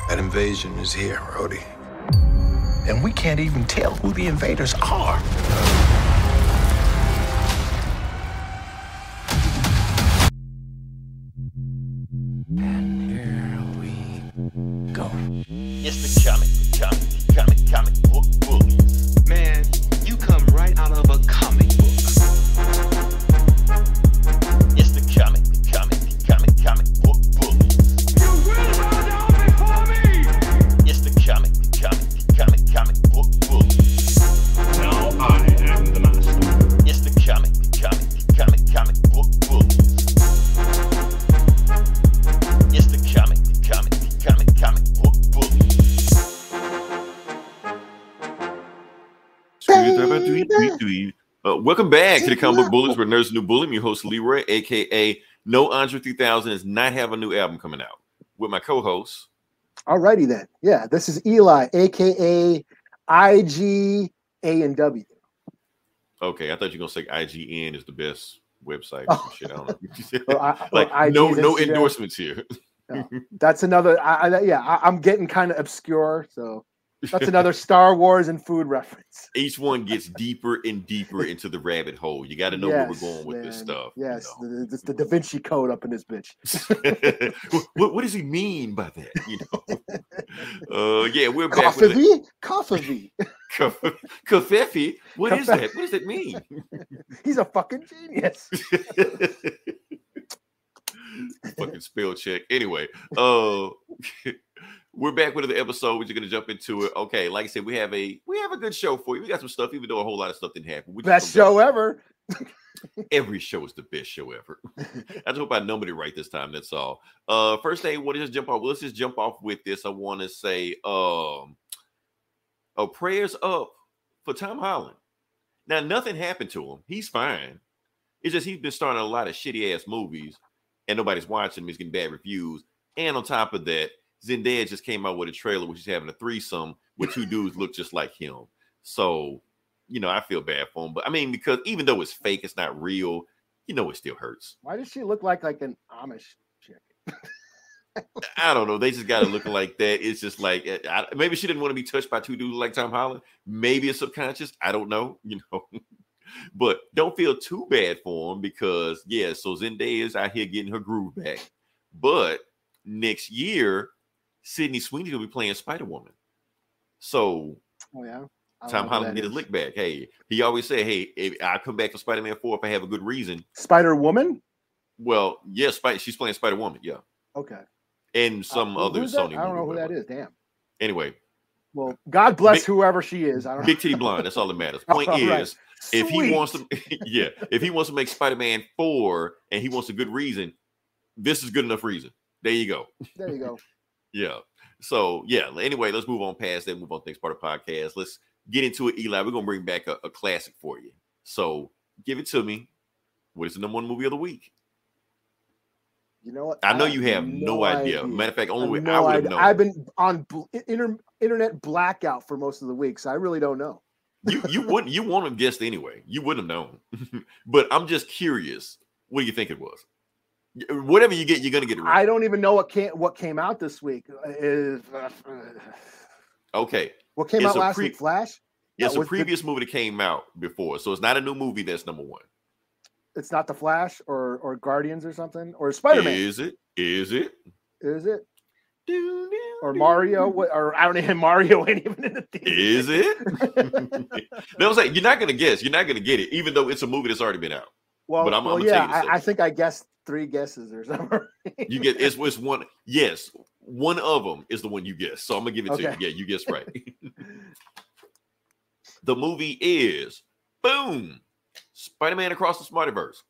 That invasion is here, Rhodey. And we can't even tell who the invaders are. And here we go. It's the comic book bullies. Man, you come right out of a comic book. It's the comic book bullies. You will bow down before me! It's the comic book bullies. Now I am the master. It's the comic book bullies. It's the comic book bullies. Welcome back to the Comic Book Bullies, where nerds new bully. I'm your host Leroy, aka No Andre 3000, does not have a new album coming out. With my co-host. Alrighty then. Yeah, this is Eli, aka IGA&W. Okay, I thought you were gonna say IGN is the best website. Oh. Shit, I don't know. No endorsements here. No, that's another. I'm getting kind of obscure, so that's another Star Wars and food reference. Each one gets deeper and deeper into the rabbit hole. You got to know where we're going with this stuff. Yes, it's the Da Vinci Code up in this bitch. what does he mean by that? Yeah, we're back. Coffee. Kafefi? What is that? What does that mean? He's a fucking genius. Fucking spell check. Anyway, we're back with another episode. We're just gonna jump into it. Okay, like I said, we have a good show for you. We got some stuff, even though a whole lot of stuff didn't happen. Best show ever. Every show is the best show ever. I just hope I numbered it right this time. That's all. First thing, what just jump off? Let's just jump off with this. I want to say, prayers up for Tom Holland. Now, nothing happened to him. He's fine. It's just he's been starting a lot of shitty ass movies, and nobody's watching him. He's getting bad reviews, and on top of that, Zendaya just came out with a trailer where she's having a threesome with two dudes look just like him. So, I feel bad for him. But I mean, because even though it's fake, it's not real, it still hurts. Why does she look like an Amish chick? I don't know. They just got it looking like that. It's just like, maybe she didn't want to be touched by two dudes like Tom Holland. Maybe it's subconscious. I don't know, But don't feel too bad for him because, so Zendaya is out here getting her groove back. But next year, Sydney Sweeney will be playing Spider-Woman. So, Tom Holland get his lick back. Hey, he always said, hey, I'll come back for Spider-Man 4 if I have a good reason. Spider-Woman? Well, yes, she's playing Spider-Woman, yeah. Okay. And some other Sony. I don't know who that is, damn. Anyway. Well, God bless whoever she is. I don't know. Big titty blonde, that's all that matters. Point is, right. If he wants to make Spider-Man 4 and he wants a good reason, this is good enough reason. There you go. There you go. Yeah. So, anyway, let's move on past that. Move on to the next part of the podcast. Let's get into it, Eli. We're going to bring back a classic for you. So, give it to me. What is the number one movie of the week? You know what? I know you have no idea. Matter of fact, only way I would have known. I've been on internet blackout for most of the week, so I really don't know. You wouldn't have guessed anyway. You wouldn't have known. But I'm just curious. What do you think it was? Whatever you get, you're gonna get it right. I don't even know what came out this week. Okay. What came out last week? Flash? It's a previous movie that came out before, so it's not a new movie. That's number one. It's not the Flash or Guardians or something or Spider-Man. Is it? Or Mario? Or I don't even Mario ain't even in the theater. Is it? No, I'm saying you're not gonna guess. You're not gonna get it, even though it's a movie that's already been out. Well, but I'm I think I guessed 3 guesses or something. You get it's one. Yes, one of them is the one you guessed. So I'm gonna give it to you. Yeah, you guessed right. The movie is boom, Spider-Man Across the Spider-Verse.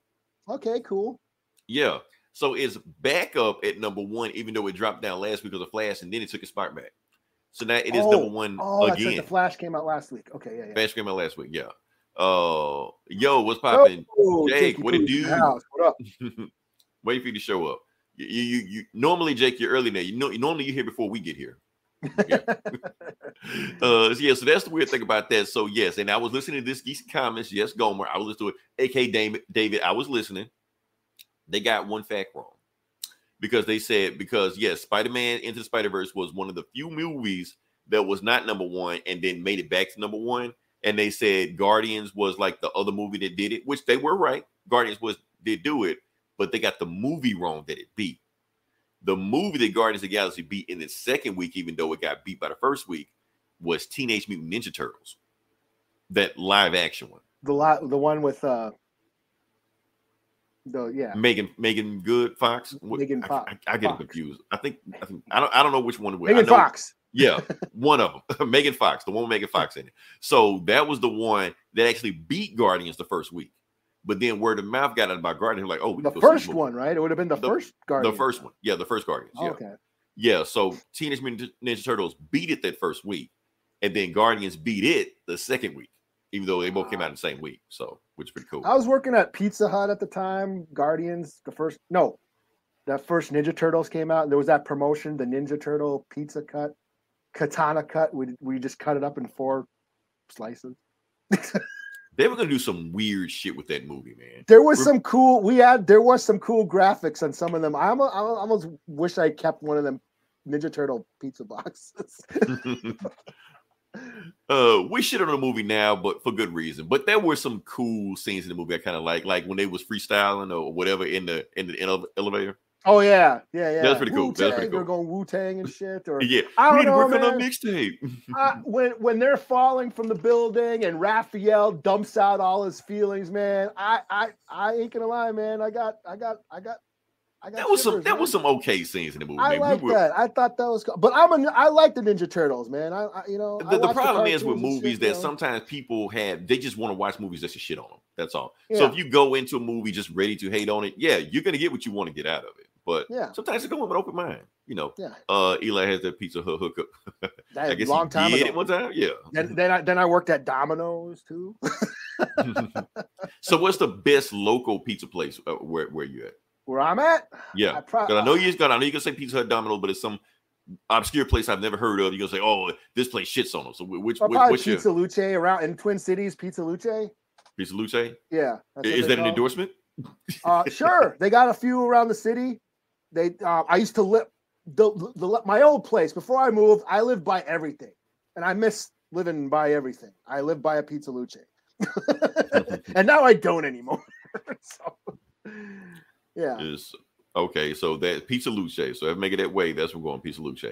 Okay, cool. Yeah, so it's back up at number 1, even though it dropped down last week of the Flash, and then it took its spot back. So now it is number 1 again. That's right. The Flash came out last week. Okay, yeah. Flash came out last week. Yeah. Yo, what's popping? Jake, what it do? What up? Wait for you to show up. You normally, Jake, you're early now. Normally you're here before we get here. Yeah. So that's the weird thing about that. So yes, and I was listening to this geese comments. Yes, Gomer, I was listening to it. AK David, I was listening. They got one fact wrong. because they said yes, Spider-Man Into the Spider-Verse was one of the few movies that was not #1 and then made it back to #1. And they said Guardians was like the other movie that did it, which they were right. Guardians did do it, but they got the movie wrong that it beat. The movie that Guardians of the Galaxy beat in its second week, even though it got beat by the first week, was Teenage Mutant Ninja Turtles, that live action one. The one with Megan Good Fox. Megan Fox. I get it confused. I think I don't know which one it was. Megan Fox. Yeah, one of them. Megan Fox, the one with Megan Fox in it. So that was the one that actually beat Guardians the first week. But then word of mouth got out about Guardians. Like, oh, the first one, right? It would have been the first Guardians. The first one. Yeah, the first Guardians. Yeah. Okay. Yeah, so Teenage Mutant Ninja Turtles beat it that first week. And then Guardians beat it the second week, even though they both came out in the same week. So, which is pretty cool. I was working at Pizza Hut at the time. Guardians, that first Ninja Turtles came out. And there was that promotion, the Ninja Turtle pizza katana cut. We just cut it up in 4 slices. They were gonna do some weird shit with that movie, man. There was some cool graphics on some of them. I almost wish I kept one of them Ninja Turtle pizza boxes. We shit on the movie now, but for good reason. But there were some cool scenes in the movie I kind of like when they was freestyling or whatever in the elevator. Oh yeah. That's pretty cool. That's pretty cool. They're going Wu-Tang and shit. Or yeah, I we don't need to know, work man. on our mixtape. When they're falling from the building and Raphael dumps out all his feelings, man. I ain't gonna lie, man. I got. That was some okay scenes in the movie. I like that. I thought that was cool. But I like the Ninja Turtles, man. The problem is with movies that sometimes people they just want to watch movies just to shit on them. That's all. Yeah. So if you go into a movie just ready to hate on it, yeah, you're gonna get what you want to get out of it. But sometimes you go with an open mind. Eli has that Pizza Hut hookup. I guess long time he did ago. It one time. Yeah. Then I worked at Domino's too. So what's the best local pizza place where you at? Where I'm at? Yeah. I know you can say Pizza Hut, Domino's, but it's some obscure place I've never heard of. You're gonna say, oh, this place shits on them. So which Pizza Luce around in Twin Cities? Pizza Luce. Pizza Luce? Yeah. Is that an endorsement? Sure. They got a few around the city. I used to live my old place before I moved. I lived by everything, and I miss living by everything. I live by a Pizza Luce, and now I don't anymore. So, yeah. Okay, so that Pizza Luce. So if I make it that way, that's what we're going Pizza Luce.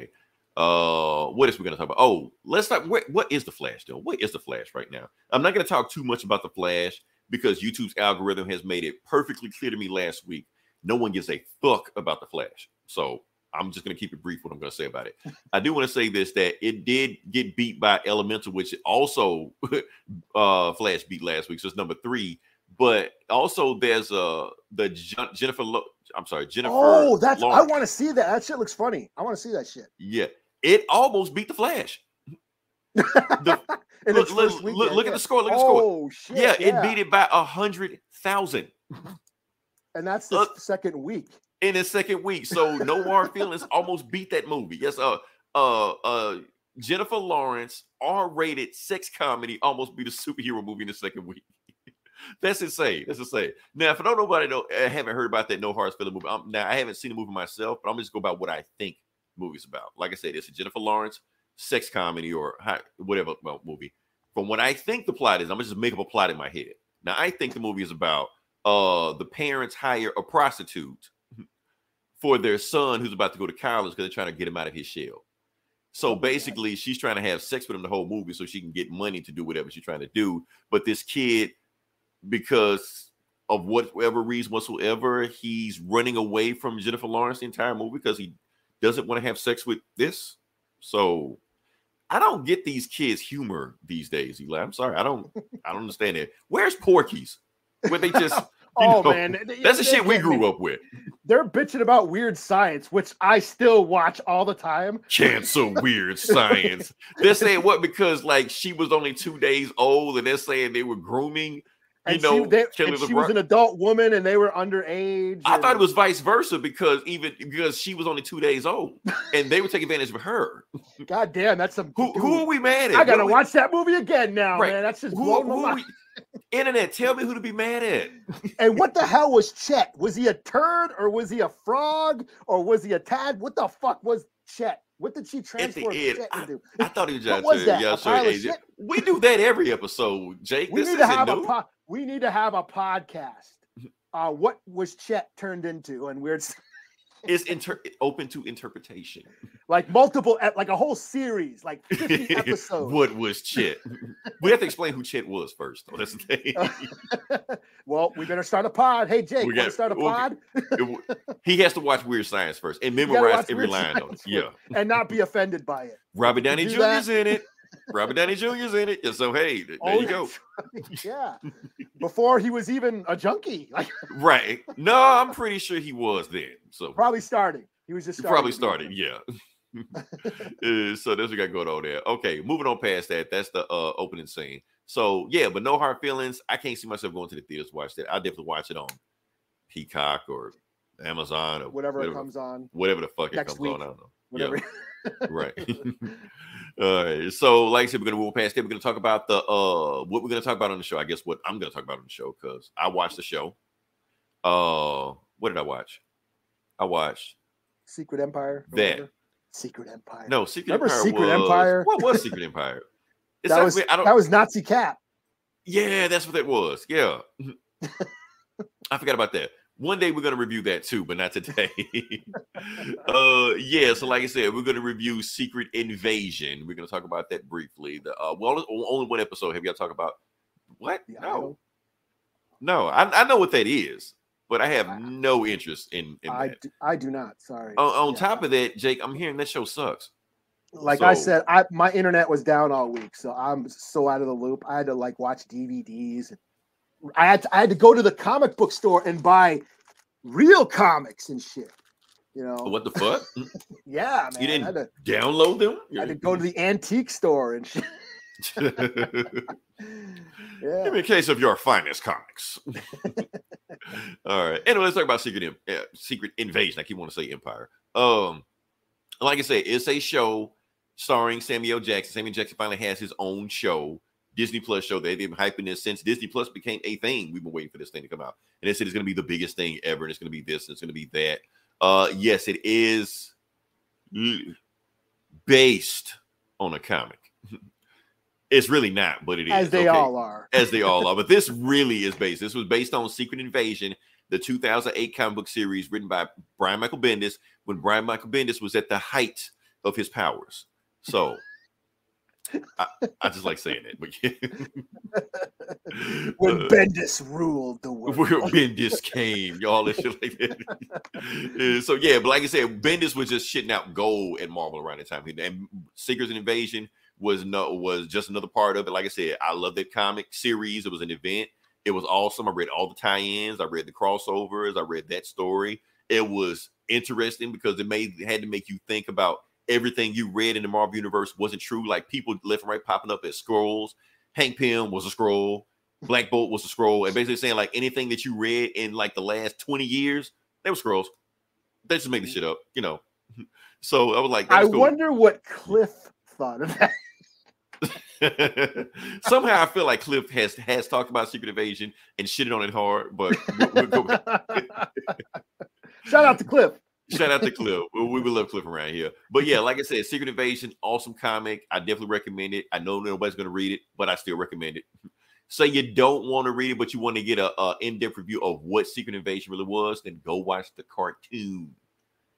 What else we're gonna talk about? Oh, let's talk. What is the Flash doing? What is the Flash right now? I'm not gonna talk too much about the Flash because YouTube's algorithm has made it perfectly clear to me last week. No one gives a fuck about the Flash. So I'm just going to keep it brief what I'm going to say about it. I do want to say this, that it did get beat by Elemental, which also Flash beat last week. So it's #3. But also there's Jennifer. Oh, Lawrence. I want to see that. That shit looks funny. I want to see that shit. Yeah. It almost beat the Flash. Look at the score. Look at the score. Oh, shit. Yeah, it beat it by 100,000. And that's the second week. In the second week. So No Hard Feelings almost beat that movie. Yes, Jennifer Lawrence, R-rated sex comedy, almost beat a superhero movie in the second week. That's insane. Now, if I don't know, I haven't heard about that No Hard Feelings movie. Now, I haven't seen the movie myself, but I'm just going about what I think the movie's about. Like I said, it's a Jennifer Lawrence sex comedy or whatever movie. From what I think the plot is, I'm going to just make up a plot in my head. Now, I think the movie is about the parents hire a prostitute for their son who's about to go to college because they're trying to get him out of his shell. So basically, she's trying to have sex with him the whole movie so she can get money to do whatever she's trying to do. But this kid, because of whatever reason whatsoever, he's running away from Jennifer Lawrence the entire movie because he doesn't want to have sex with this. So I don't get these kids' humor these days, Eli. I'm sorry. I don't understand it. Where's Porky's? Where they just man, that's the shit we grew up with. They're bitching about Weird Science, which I still watch all the time. Cancel Weird Science. They're saying what? Because like she was only 2 days old, and they're saying they were grooming And know, she was an adult woman, and they were underage. I thought it was vice versa because she was only 2 days old, and they would take advantage of her. God damn, that's some. Who are we mad at? I gotta watch that movie again now, right. man. That's just blowing my mind. Internet, tell me who to be mad at. And what the hell was Chet? Was he a turd, or was he a frog, or was he a tad? What the fuck was Chet? What did she transform Chet into? I thought he was what was that? A pile of shit? We do that every episode, Jake. We need to have a podcast. What was Chet turned into? And weird. It's open to interpretation. Like multiple, like a whole series, like 50 episodes. What was Chet? We have to explain who Chet was first. Though. That's the thing. Well, we better start a pod. Hey, Jake, want to start a pod? He has to watch Weird Science first and memorize every line on it. Yeah. And not be offended by it. Robert Downey Jr.'s in it. Robert Downey Jr.'s in it. So, hey, there you go. Yeah. Before he was even a junkie. Right. No, I'm pretty sure he was then. So probably starting. He was just probably started. Yeah. So that's what we got going on there. Okay, moving on past that. That's the opening scene. So yeah, but no hard feelings. I can't see myself going to the theaters to watch that. I'll definitely watch it on Peacock or Amazon or whatever it comes on. Whatever the fuck it comes week. on. I don't know. Whatever. Yeah. Right. All right. So, like I said, we're gonna move past it. We're gonna talk about the what we're gonna talk about on the show. I guess what I'm gonna talk about on the show because I watched the show. What did I watch? I watched Secret Empire. That Secret Empire. No, Secret Empire. Secret Empire. What was Secret Empire? That was Nazi Cap. Yeah, that's what that was. Yeah. I forgot about that. One day we're gonna review that too, but not today. Yeah. So, like I said, we're gonna review Secret Invasion. We're gonna talk about that briefly. The only one episode. Have y'all talked about what? No. I know what that is, but I have no interest in that. I do not. Sorry. On top of that, Jake, I'm hearing that show sucks. Like I said, my internet was down all week, so I'm so out of the loop. I had to watch DVDs. I had to go to the comic book store and buy real comics and shit. You know what the fuck? Yeah, man. You didn't download them? I had to go to the antique store and shit. Yeah. In case of your finest comics. All right. Anyway, let's talk about Secret Invasion. I keep wanting to say Empire. Like I said, it's a show starring Samuel Jackson. Samuel Jackson finally has his own show. Disney Plus show. They've been hyping this since Disney Plus became a thing. We've been waiting for this thing to come out. And they said it's going to be the biggest thing ever. And it's going to be this. And it's going to be that. Yes, it is based on a comic. It's really not, but it is. As they all are. As they all are. But this really is based. This was based on Secret Invasion, the 2008 comic book series written by Brian Michael Bendis when Brian Michael Bendis was at the height of his powers. So... I just like saying it. When Bendis ruled the world. Where Bendis came, y'all, and shit like that. So yeah, but like I said, Bendis was just shitting out gold at Marvel around the time. And Secret Invasion was just another part of it. Like I said, I love that comic series. It was an event. It was awesome. I read all the tie-ins. I read the crossovers. I read that story. It was interesting because it had to make you think about everything you read in the Marvel Universe wasn't true. Like people left and right popping up as scrolls. Hank Pym was a scroll. Black Bolt was a scroll. And basically saying like anything that you read in like the last 20 years, they were scrolls. They just make the shit up, you know. So I was like, I wonder what Cliff thought of that. Somehow I feel like Cliff has talked about Secret Invasion and shitted on it hard, but we'll go with Shout out to Cliff. Shout out to Cliff. We will love Cliff around here. But yeah, like I said, Secret Invasion, awesome comic. I definitely recommend it. I know nobody's going to read it, but I still recommend it. So you don't want to read it, but you want to get a in-depth review of what Secret Invasion really was, then go watch the cartoon.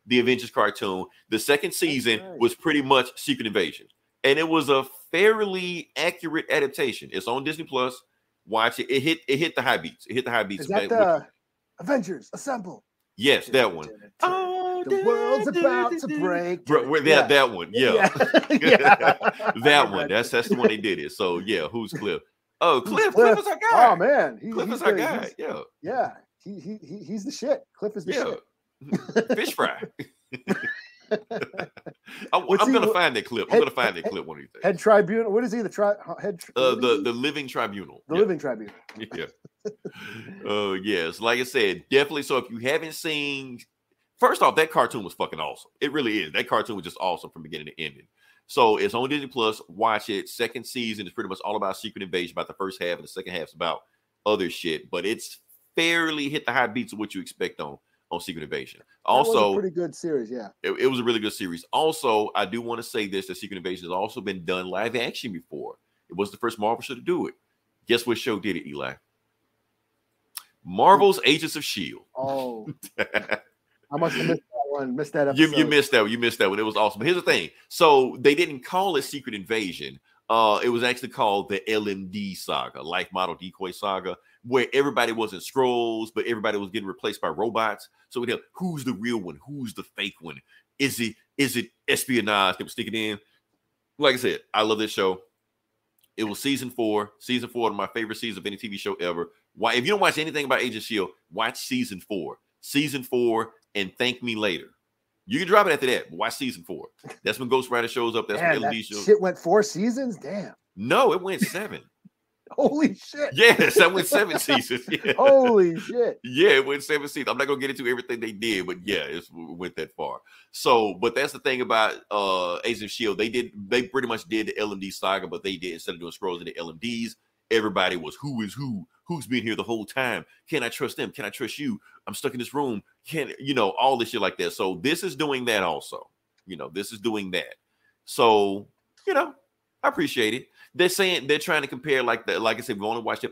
The Avengers cartoon. The second season was pretty much Secret Invasion. And it was a fairly accurate adaptation. It's on Disney Plus. Watch it. It hit the high beats. It hit the high beats. Is that the Avengers Assemble? Yes, that one. Oh, the world's about to break. Bro, that one, yeah. That one. That's the one they did it. So yeah, who's Cliff? Oh, Cliff is our guy. Oh man, Cliff is our guy. Yeah. Yeah. He's the shit. Cliff is the shit. Fish fry. I'm gonna find that clip. I'm gonna find that clip one of these days. Head Tribunal. What is he? The Living Tribunal. The Living Tribunal. Yeah. Oh, yes. Like I said, definitely. So if you haven't seen, first off, that cartoon was fucking awesome. It really is. That cartoon was just awesome from beginning to ending. So it's on Disney Plus. Watch it. Second season is pretty much all about Secret Invasion, about the first half, and the second half is about other shit. But it's fairly hit the high beats of what you expect on Secret Invasion. Also, that was a pretty good series, yeah. It was a really good series. Also, I do want to say this: that Secret Invasion has also been done live action before. It was the first Marvel show to do it. Guess what show did it, Eli? Marvel's Agents of S.H.I.E.L.D. Oh, I must have missed that one. Missed that episode. You missed that one. You missed that one. It was awesome. But here's the thing. So they didn't call it Secret Invasion. It was actually called the LMD saga, Life Model Decoy Saga, where everybody wasn't Skrulls, but everybody was getting replaced by robots. So we know who's the real one, who's the fake one. Is it espionage that was sticking in? Like I said, I love this show. It was season 4. Season 4, one of my favorite seasons of any TV show ever. Why? If you don't watch anything about Agent S.H.I.E.L.D., watch season 4. Season 4, and thank me later. You can drop it after that, but watch season 4. That's when Ghost Rider shows up. That's when LED shows up. Shit went 4 seasons? Damn. No, it went 7. Holy shit. Yes, that went 7 seasons. Yeah. Holy shit. Yeah, it went 7 seasons. I'm not gonna get into everything they did, but yeah, it went that far. So, but that's the thing about Agents of S.H.I.E.L.D. They pretty much did the LMD saga, but they did, instead of doing Skrulls and the LMDs, everybody was who is who, who's been here the whole time. Can I trust them? Can I trust you? I'm stuck in this room. All this shit like that. So this is doing that also. This is doing that. So, I appreciate it. They're saying they're trying to compare like I said, we only watched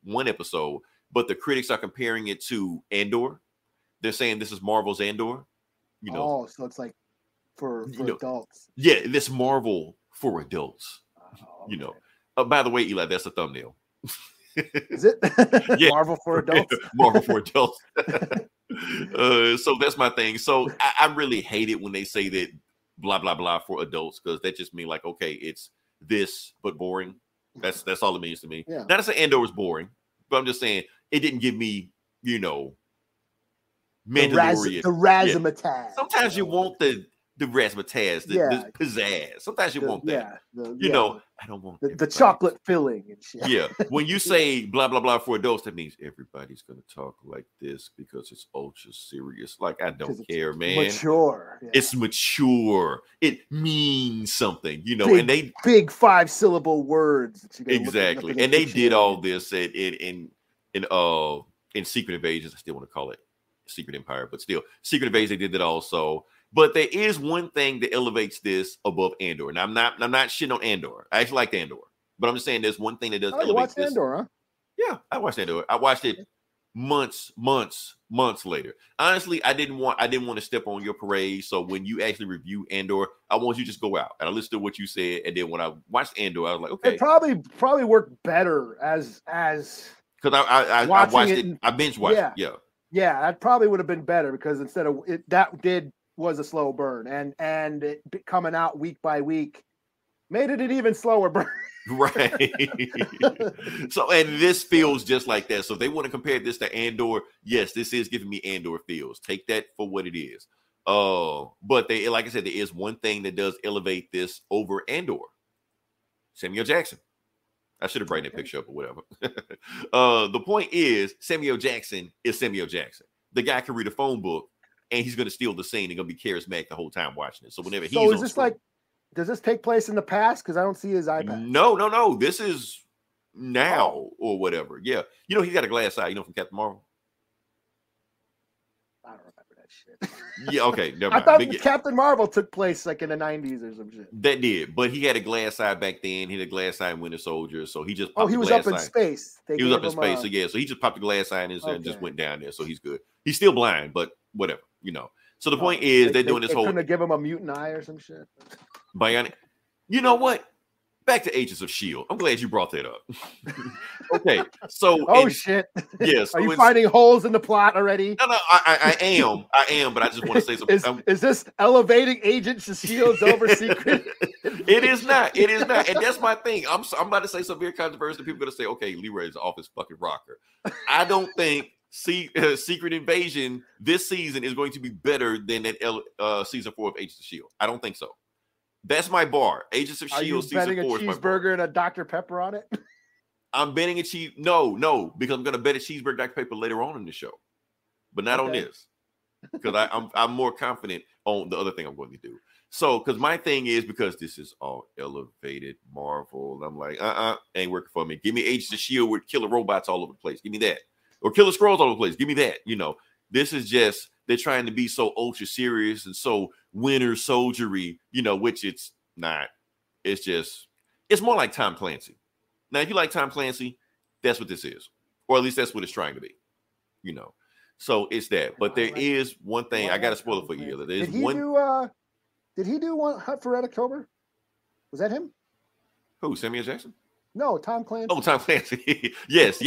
one episode, but the critics are comparing it to Andor. They're saying this is Marvel's Andor. Oh, so it's like for adults. Yeah, this Marvel for adults. Oh, okay. By the way, Eli, that's a thumbnail. Is it? Yeah. Marvel for adults. Marvel for adults. So that's my thing. So I really hate it when they say that blah blah blah for adults, because that just means like, okay, it's this but boring. That's all it means to me. Yeah. Not to say Andor was boring, but I'm just saying it didn't give me, Mandalorian. The razzmatazz. Yeah. Sometimes you want the razzmatazz, the pizzazz. Sometimes you want that. I don't want the chocolate filling and shit. Yeah. When you say blah blah blah for adults, that means everybody's gonna talk like this because it's ultra serious. Like, I don't care, man. Mature. Yeah. It's mature. It means something, big, and they big 5-syllable words that you exactly. And they did all this in Secret Invasion. I still want to call it Secret Empire, but still Secret Invasion, they did that also. But there is one thing that elevates this above Andor. And I'm not shitting on Andor. I actually like Andor. But I'm just saying there's one thing that does elevate this. Andor, huh? Yeah, I watched Andor. I watched it months later. Honestly, I didn't want to step on your parade. So when you actually review Andor, I want you to just go out and I listen to what you said. And then when I watched Andor, I was like, okay. It probably worked better as because I watched it. I binge watched it. Yeah. Yeah, that probably would have been better, because instead of it, was a slow burn, and it coming out week by week made it an even slower burn. Right. So, and this feels just like that. So if they want to compare this to Andor, yes, this is giving me Andor feels. Take that for what it is. But like I said, there is one thing that does elevate this over Andor. Samuel Jackson. I should have brightened that picture up or whatever. The point is, Samuel Jackson is Samuel Jackson. The guy can read a phone book, and he's going to steal the scene and going to be charismatic the whole time watching it. So whenever he's on screen, does this take place in the past? Because I don't see his iPad. No. This is now or whatever. Yeah. He's got a glass eye, from Captain Marvel. I don't remember that shit. Yeah, okay. Never mind. I thought Captain Marvel took place like in the 90s or some shit. That did, but he had a glass eye back then. He had a glass eye in Winter Soldier, so he just he was up in space. He was up in space, so yeah. So he just popped the glass eye in his and just went down there, so he's good. He's still blind, but whatever, So the point is, they're doing this whole. Couldn't give him a mutant eye or some shit. Bionic. You know what? Back to Agents of S.H.I.E.L.D. I'm glad you brought that up. Okay, so shit. Yes. Are you finding holes in the plot already? No, I am, but I just want to say something. Is this elevating Agents of S.H.I.E.L.D. over Secret? It is not, and that's my thing. I'm about to say something very controversial. People are gonna say, "Okay, Leroy is off his fucking rocker." I don't think Secret Invasion this season is going to be better than that season 4 of Agents of S.H.I.E.L.D. I don't think so. That's my bar. Agents of S.H.I.E.L.D. season 4 is my bar. Are you betting a cheeseburger and a Dr. Pepper on it? I'm betting a cheese. No, because I'm gonna bet a cheeseburger Dr. Pepper later on in the show, but not on this. Because I'm more confident on the other thing I'm going to do. So, because my thing is, because this is all elevated Marvel, I'm like, ain't working for me. Give me Agents of S.H.I.E.L.D. with killer robots all over the place. Give me that. Or killer scrolls all over the place. Give me that. You know, this is just, they're trying to be so ultra serious and so Winter Soldiery, you know, which it's not. It's just, it's more like Tom Clancy. Now, if you like Tom Clancy, that's what this is. Or at least that's what it's trying to be, you know. So it's that. But there is one thing, I got to spoil it for you. There's Did he do one Hunt for Red October? Was that him? Who, Samuel Jackson? No, Tom Clancy. Oh, Tom Clancy. yes.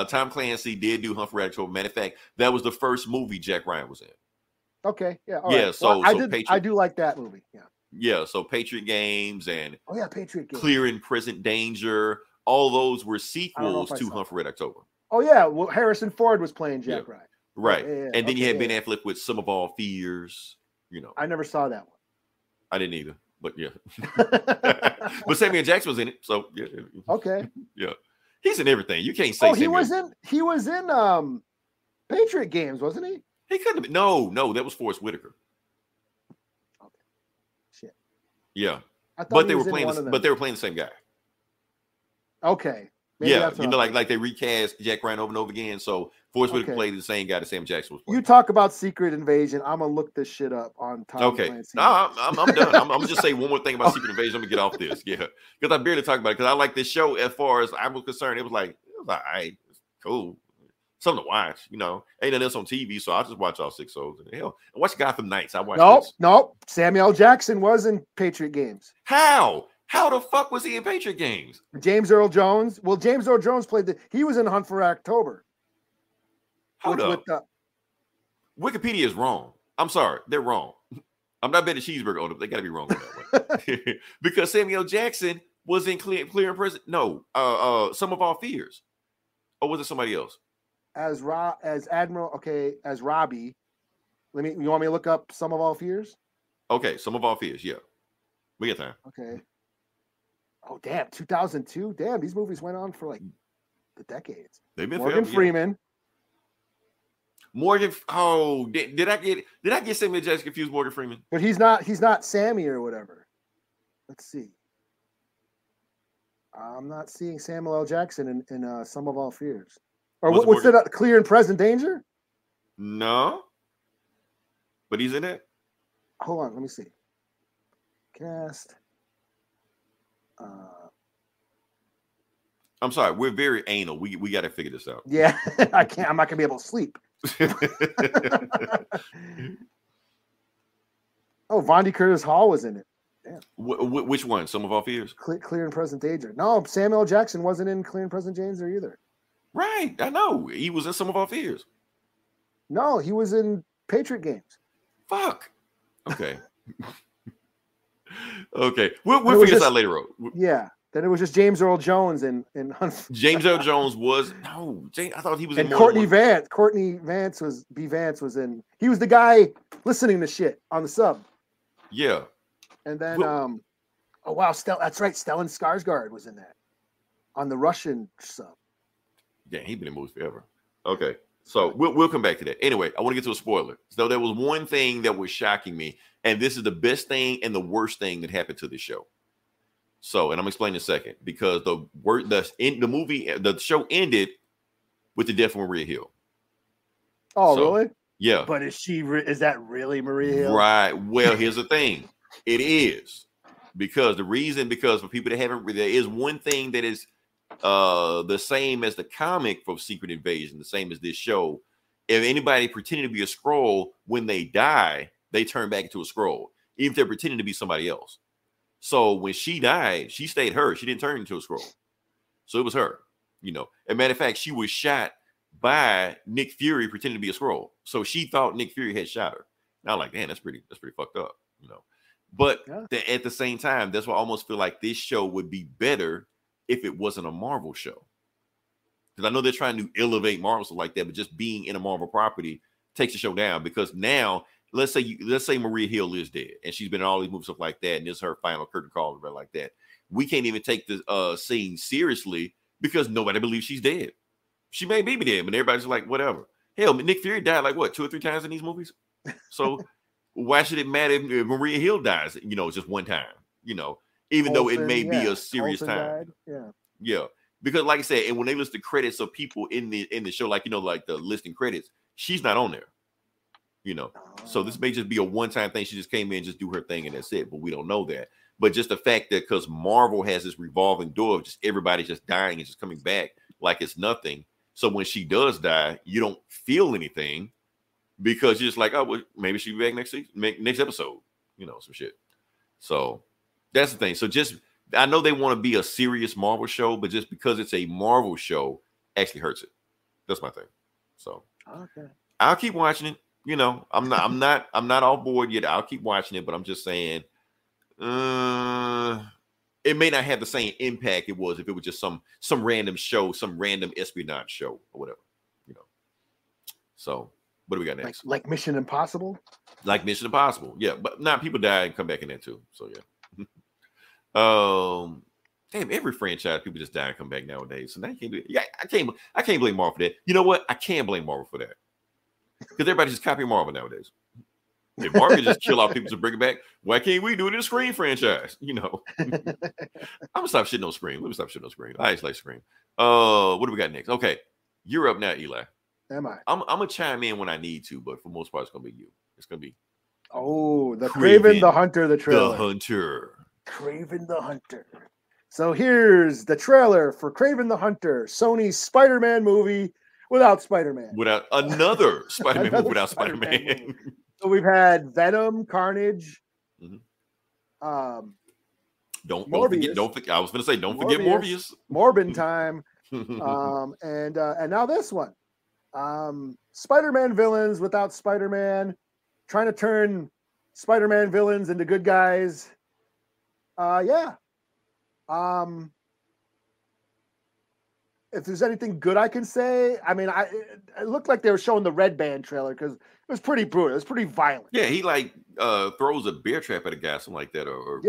Tom Clancy did do Hunt for Red October. Matter of fact, that was the first movie Jack Ryan was in. Okay, yeah. Yeah, right. so, well, I do like that movie. Yeah. Yeah, so Patriot Games and Patriot Games. Clear and Present Danger, all those were sequels to Hunt for Red October. Oh yeah, well Harrison Ford was playing Jack Ryan. Right. Yeah. And then you had Ben Affleck with Some of All Fears, you know. I never saw that one. I didn't either, but yeah. But Samuel Jackson was in it, so yeah. Okay. Yeah. He's in everything. You can't say he was in Patriot Games, wasn't he? He couldn't have been. No, that was Forrest Whitaker. Okay. Shit. Yeah. But they were playing the same guy. Okay. Maybe you know, like they recast Jack Ryan over and over again. So Forrest Whitaker played the same guy that Sam Jackson was playing. You talk about Secret Invasion. I'm gonna look this shit up on Tom Clancy. No, I'm done. I'm gonna just say one more thing about Secret Invasion. I'm gonna get off this. Yeah, because I barely talk about it because I like this show. As far as I'm concerned, it was all right, it's cool, something to watch. You know, ain't nothing else on TV, so I'll just watch all 6 shows. Hell, I watch Gotham Knights. I watch. Nope. Samuel Jackson was in Patriot Games. How the fuck was he in Patriot Games? James Earl Jones. Well, James Earl Jones he was in Hunt for October. Hold up. Wikipedia is wrong. I'm sorry. They're wrong. I'm not betting cheeseburger on them. They got to be wrong on that one. Because Samuel Jackson was in Clear and Present. No, Some of Our Fears. Or was it somebody else? As Admiral, okay, as Robbie. You want me to look up Some of Our Fears? Okay, Some of Our Fears, yeah. We got time. Okay. Oh, damn, 2002? Damn, these movies went on for like the decades. They've been Morgan Freeman. Yeah. Did I get Samuel Jackson confused? Morgan Freeman, but he's not Sammy or whatever. Let's see. I'm not seeing Samuel L. Jackson in Some of All Fears. Or what's it? Clear and Present Danger? No, but he's in it. Hold on, let me see. Cast. I'm sorry, we're very anal. We got to figure this out. Yeah, I can't. I'm not gonna be able to sleep. Oh, Vondi Curtis Hall was in it. Damn. Which one? Some of Our Fears? Clear and Present Danger. No, Samuel Jackson wasn't in Clear and Present Danger either. Right, I know. He was in Some of Our Fears. No, he was in Patriot Games. Fuck. Okay. Okay, we'll figure this out later on. Yeah. Then it was just James Earl Jones and James Earl Jones was I thought he was in Courtney Vance. Courtney Vance was in. He was the guy listening to shit on the sub. Yeah. And then oh wow, that's right. Stellan Skarsgård was in that on the Russian sub. Yeah, he's been in movies forever. Okay. So we'll come back to that. Anyway, I want to get to a spoiler. So there was one thing that was shocking me, and this is the best thing and the worst thing that happened to this show. So, and I'm explaining in a second because the show ended with the death of Maria Hill. Oh, really? Yeah. But is that really Maria Hill? Right. Well, here's the thing. It is because for people that haven't, there is one thing that is the same as the comic for Secret Invasion, the same as this show. If anybody pretending to be a Skrull, when they die, they turn back into a Skrull, even if they're pretending to be somebody else. So when she died, she stayed her. She didn't turn into a Skrull. So it was her, you know. As a matter of fact, she was shot by Nick Fury pretending to be a Skrull. So she thought Nick Fury had shot her. Now, like, damn, that's pretty fucked up, you know. But at the same time, that's why I almost feel like this show would be better if it wasn't a Marvel show. Because I know they're trying to elevate Marvel stuff like that, but just being in a Marvel property takes the show down because now let's say Maria Hill is dead and she's been in all these movies, stuff like that, and this is her final curtain call or like that. We can't even take the scene seriously because nobody believes she's dead. She may be dead, but everybody's like, whatever. Hell, Nick Fury died like what, 2 or 3 times in these movies? So why should it matter if Maria Hill dies, just one time, even though it may be a serious time. Died. Yeah. Because like I said, and when they list the credits of people in the show, like, like the listing credits, she's not on there. So this may just be a one-time thing. She just came in, just do her thing, and that's it. But we don't know that. But just the fact that because Marvel has this revolving door of just everybody just dying and just coming back like it's nothing. So when she does die, you don't feel anything because you're just like, oh, well, maybe she'll be back next episode, some shit. So that's the thing. So I know they want to be a serious Marvel show, but just because it's a Marvel show actually hurts it. That's my thing. So okay, I'll keep watching it. I'm not all bored yet. I'll keep watching it, but I'm just saying, it may not have the same impact it was if it was just some random show, some random espionage show or whatever, So what do we got next? Like Mission Impossible? Like Mission Impossible, yeah. But now people die and come back in there too. So yeah. Damn, every franchise people just die and come back nowadays. So now you can't do it. Yeah, I can't blame Marvel for that. You know what? I can't blame Marvel for that. Because everybody just copy Marvel nowadays. If Marvel just kill off people to bring it back, why can't we do it in a Scream franchise? I'm gonna stop shitting on Scream. Let me stop shitting on Scream. I actually like Scream. What do we got next? Okay, you're up now, Eli. Am I? I'm gonna chime in when I need to, but for the most part, it's gonna be you. It's gonna be the Kraven the Hunter, the trailer. The Hunter. Kraven the Hunter. So here's the trailer for Kraven the Hunter, Sony's Spider-Man movie without Spider-Man. Without another Spider-Man movie without Spider-Man. So we've had Venom, Carnage. Mm-hmm. Don't Morbius. forget. I was going to say, don't forget Morbius. Morbin time. And now this one. Spider-Man villains without Spider-Man, trying to turn Spider-Man villains into good guys. If there's anything good I can say, I mean, it looked like they were showing the Red Band trailer because it was pretty brutal. It was pretty violent. Yeah, he throws a bear trap at a guy, something like that, or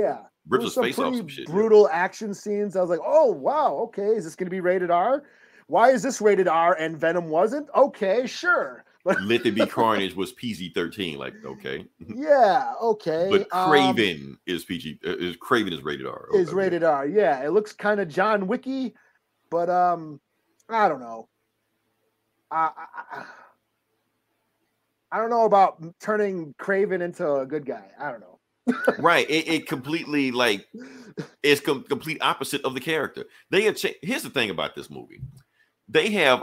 rips his face off some shit. Brutal action scenes. I was like, oh wow, okay, is this going to be rated R? Why is this rated R and Venom wasn't? Okay, sure. But Let There Be Carnage was PG-13. Like, okay, yeah, okay. But Kraven is PG. Kraven is rated R. Is rated R. Yeah, it looks kind of John Wicky. But I don't know. I don't know about turning Kraven into a good guy. I don't know. Right. It completely it's complete opposite of the character. They have here's the thing about this movie. They have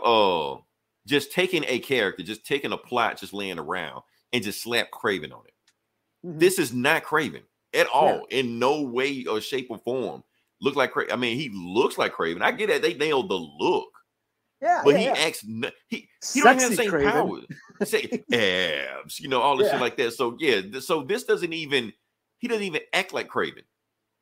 just taken a character, just taken a plot, just laying around, and just slapped Kraven on it. Mm-hmm. This is not Kraven at all, in no way or shape or form. Look like Kraven. I mean, he looks like Kraven. I get that they nailed the look. Yeah, but he acts. He don't have the same powers. Say abs, all this shit like that. So yeah, so this doesn't even. He doesn't even act like Kraven.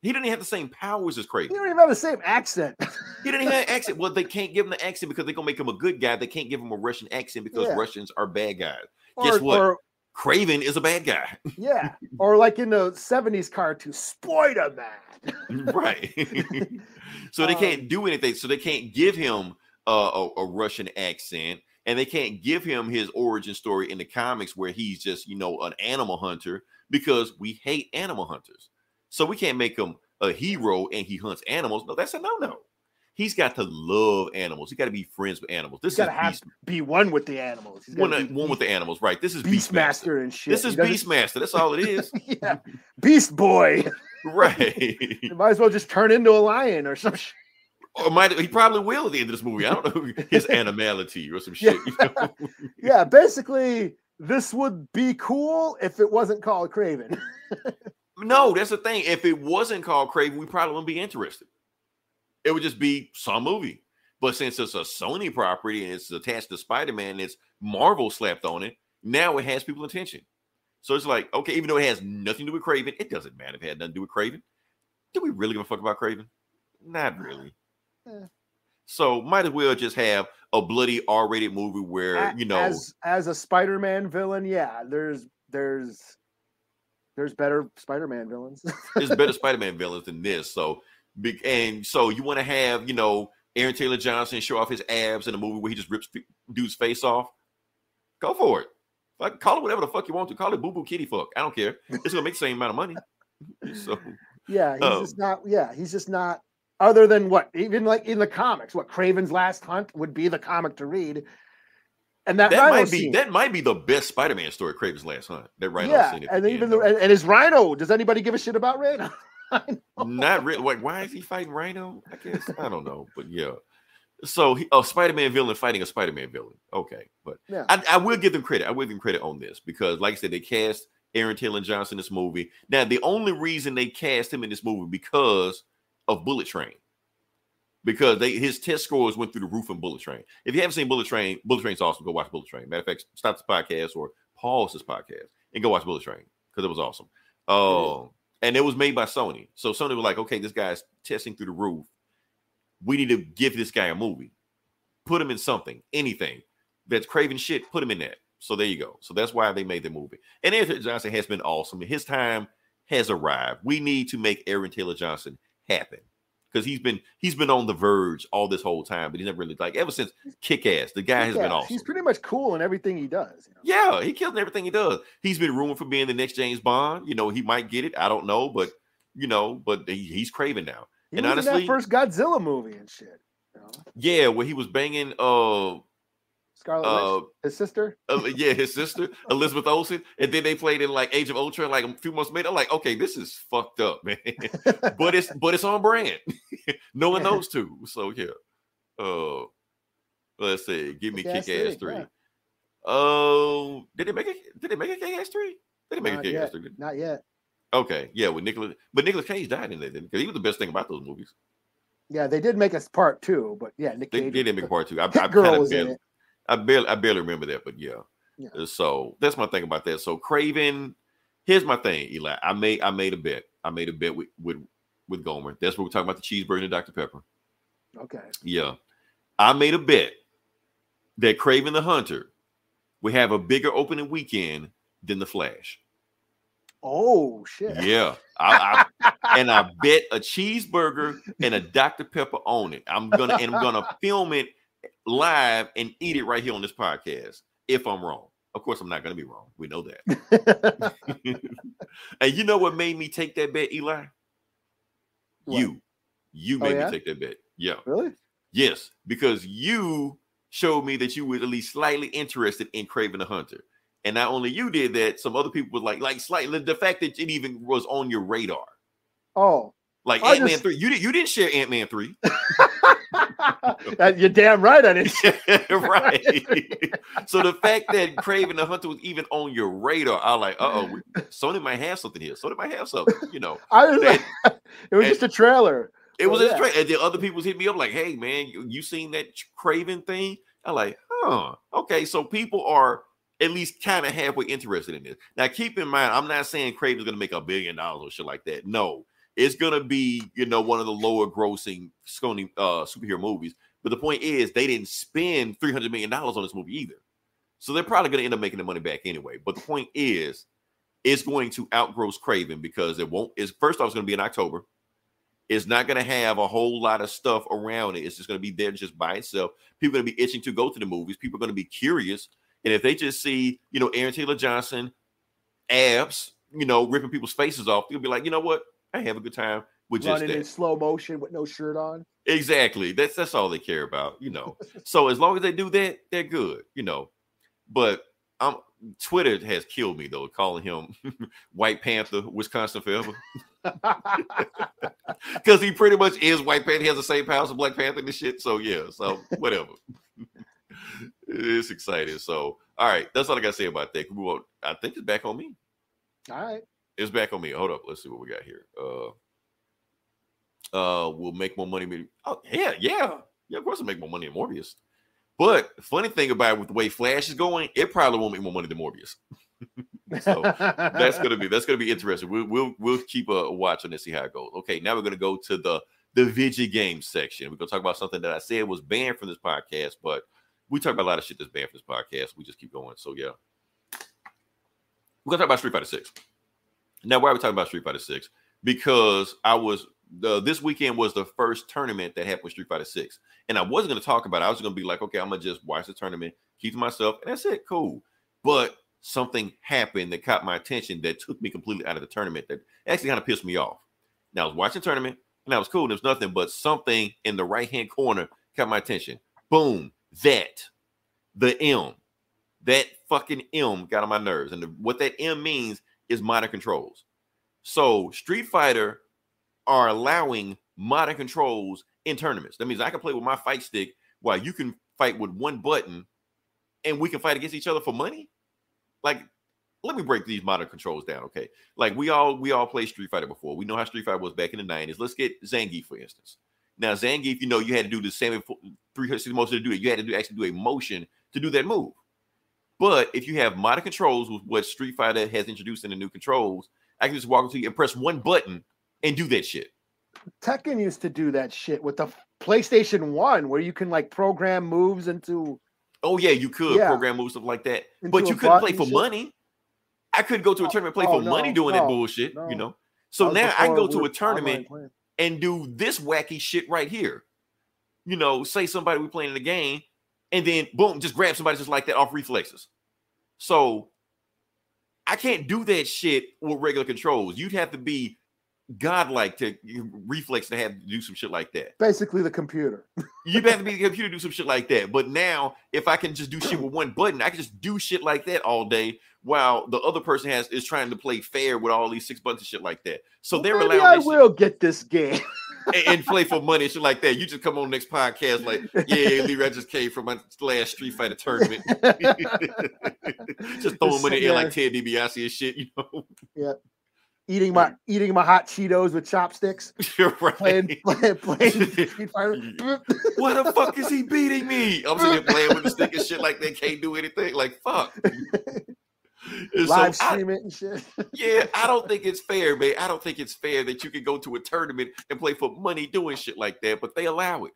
He doesn't have the same powers as Kraven. He don't even have the same accent. He doesn't even have an accent. Well, they can't give him the accent because they're gonna make him a good guy. They can't give him a Russian accent because Russians are bad guys. Guess what? Kraven is a bad guy. Yeah, or like in the 70s cartoon, Spider-Man. Right. So they can't do anything. So they can't give him a Russian accent, and they can't give him his origin story in the comics where he's just, an animal hunter, because we hate animal hunters. So we can't make him a hero and he hunts animals. No, that's a no-no. He's got to love animals. He got to be friends with animals. This is be one with the animals. One with the animals, right? This is Beastmaster and shit. This is Beastmaster. That's all it is. Yeah, Beast Boy. Right. You might as well just turn into a lion or some shit. Or he probably will at the end of this movie. I don't know his animality or some shit. Yeah, basically, this would be cool if it wasn't called Kraven. No, that's the thing. If it wasn't called Kraven, we probably wouldn't be interested. It would just be some movie. But since it's a Sony property and it's attached to Spider-Man and it's Marvel slapped on it, now it has people's attention. So it's like, okay, even though it has nothing to do with Kraven, it doesn't matter if it had nothing to do with Kraven. Do we really give a fuck about Kraven? Not really. So might as well just have a bloody R-rated movie where, as a Spider-Man villain, there's there's better Spider-Man villains. There's better Spider-Man villains than this. So and so you want to have, Aaron Taylor Johnson show off his abs in a movie where he just rips dude's face off? Go for it. Like, call it whatever the fuck you want to. Call it Boo Boo Kitty Fuck. I don't care. It's gonna make the same amount of money. So yeah, he's just not. Other than what, even like in the comics, what Kraven's Last Hunt would be the comic to read, and that might be the best Spider-Man story, Kraven's Last Hunt. That Rhino scene. And even and his Rhino. Does anybody give a shit about Rhino? Not really. Like, why is he fighting Rhino? I guess I don't know, but yeah. So a Spider-Man villain fighting a Spider-Man villain. Okay, but yeah. I will give them credit. I will give them credit on this because, like I said, they cast Aaron Taylor Johnson in this movie. Now, the only reason they cast him in this movie because of Bullet Train, because his test scores went through the roof in Bullet Train. If you haven't seen Bullet Train's awesome. Go watch Bullet Train. Matter of fact, stop the podcast or pause this podcast and go watch Bullet Train because it was awesome. And it was made by Sony. So Sony was like, okay, this guy's testing through the roof. We need to give this guy a movie. Put him in something, anything that's Kraven shit. Put him in that. So there you go. So that's why they made the movie. And Aaron Taylor Johnson has been awesome. His time has arrived. We need to make Aaron Taylor Johnson happen because he's been on the verge all this whole time, but he's never really ever since Kick-Ass. The guy has been awesome. He's pretty much cool in everything he does. Yeah, he kills in everything he does. He's been rumored for being the next James Bond. He might get it. I don't know, but he's Kraven now. He was honestly, in that first Godzilla movie and shit. Yeah, where he was banging Scarlet Witch, his sister. His sister, Elizabeth Olsen, and then they played in like Age of Ultron, like a few months later. I'm like, okay, this is fucked up, man. but it's on brand. Knowing those two, so yeah. Let's see. Give me Kick-Ass 3. Yeah. Did they make a Kick-Ass 3? They didn't make a Kick-Ass 3. Not yet. Okay, yeah, with Nicolas Cage died in there because he was the best thing about those movies. Yeah, they did make a part 2, but yeah, Nick Cage. They did make a part 2. I barely remember that, but yeah. So that's my thing about that. So Kraven, here's my thing, Eli. I made a bet. I made a bet with Gomer. That's what we're talking about, the cheeseburger and Dr. Pepper. Okay. Yeah. I made a bet that Kraven the Hunter will have a bigger opening weekend than The Flash. Oh shit! Yeah, I bet a cheeseburger and a Dr. Pepper on it. I'm gonna film it live and eat it right here on this podcast. If I'm wrong, of course I'm not gonna be wrong. We know that. And you know what made me take that bet, Eli? What? You made me take that bet. Yeah. Really? Yes, because you showed me that you were at least slightly interested in Kraven the Hunter. And not only you did that, some other people were like slightly the fact that it even was on your radar. Oh, like Ant-Man 3. You didn't share Ant-Man 3. You're damn right I didn't. Right. So the fact that Kraven the Hunter was even on your radar, I was like, Sony might have something here. Sony might have something, it was just a trailer. It was a trailer. And then other people hit me up like, hey man, you seen that Kraven thing? I'm like, okay. So people are at least kind of halfway interested in this. Now, keep in mind, I'm not saying Kraven's going to make $1 billion or shit like that. No, it's going to be, one of the lower grossing Sony superhero movies. But the point is, they didn't spend $300 million on this movie either. So they're probably going to end up making the money back anyway. But the point is, it's going to outgross Kraven because first off, it's going to be in October. It's not going to have a whole lot of stuff around it. It's just going to be there just by itself. People are going to be itching to go to the movies. People are going to be curious. And if they just see, Aaron Taylor Johnson, abs, ripping people's faces off, they'll be like, you know what? I have a good time with just running that. In slow motion with no shirt on. Exactly. That's all they care about, So as long as they do that, they're good, But Twitter has killed me though, calling him White Panther, Wisconsin forever. Because he pretty much is White Panther. He has the same powers as Black Panther and shit. So yeah, so whatever. It's exciting. So, all right, that's all I got to say about that. I think it's back on me. All right, it's back on me. Hold up, let's see what we got here. We'll make more money. Maybe. Oh yeah. Of course, we'll make more money than Morbius. But funny thing about it, with the way Flash is going, it probably won't make more money than Morbius. So that's gonna be interesting. We'll keep a watch on this, see how it goes. Okay, now we're gonna go to the Vidja game section. We're gonna talk about something that I said was banned from this podcast, but we talk about a lot of shit that's banned from this podcast. We just keep going. So yeah. We're gonna talk about Street Fighter 6. Now, why are we talking about Street Fighter 6? Because this weekend was the first tournament that happened with Street Fighter 6. And I wasn't going to talk about it. I was going to be like, okay, I'm going to just watch the tournament, keep to myself, and that's it, cool. But something happened that caught my attention that took me completely out of the tournament that actually kind of pissed me off. Now, I was watching the tournament, and that was cool. There was nothing, but something in the right-hand corner caught my attention. Boom, the M. That fucking M got on my nerves. And what that M means is modern controls. So Street Fighter are allowing modern controls in tournaments. That means I can play with my fight stick while you can fight with one button and we can fight against each other for money. Like, let me break these modern controls down, okay? Like we all played Street Fighter before. We know how Street Fighter was back in the 90s. Let's get Zangief, for instance. Now, Zangief, you had to do the same 360 motion to do it. You had to actually do a motion to do that move. But if you have modern controls with what Street Fighter has introduced in the new controls, I can just walk up to you and press one button and do that shit. Tekken used to do that shit with the PlayStation 1 where you can like program moves into. Oh, yeah, you could program moves, stuff like that. Into but you couldn't play for money. I couldn't go to a tournament and play for money doing that bullshit, So now I can go to a tournament and do this wacky shit right here. Say somebody we playing in the game, and then boom, just grab somebody just like that off reflexes. So I can't do that shit with regular controls. You'd have to be godlike to reflex to have to do some shit like that. Basically the computer. You'd have to be the computer to do some shit like that. But now, if I can just do shit with one button, I can just do shit like that all day while the other person is trying to play fair with all these 6 buttons and shit like that. So they're allowing I will get this game. and play for money and shit like that. You just come on next podcast like, yeah, Lee, I just came from my last Street Fighter tournament. Just throwing money in like Ted DiBiase and shit, Yeah. Eating my hot Cheetos with chopsticks. You're right. Playing Street Fighter. Why the fuck is he beating me? I'm sitting there playing with the stick and shit like they can't do anything. Like, fuck. Live stream it and shit. Yeah, I don't think it's fair, man. I don't think it's fair that you can go to a tournament and play for money doing shit like that, but they allow it.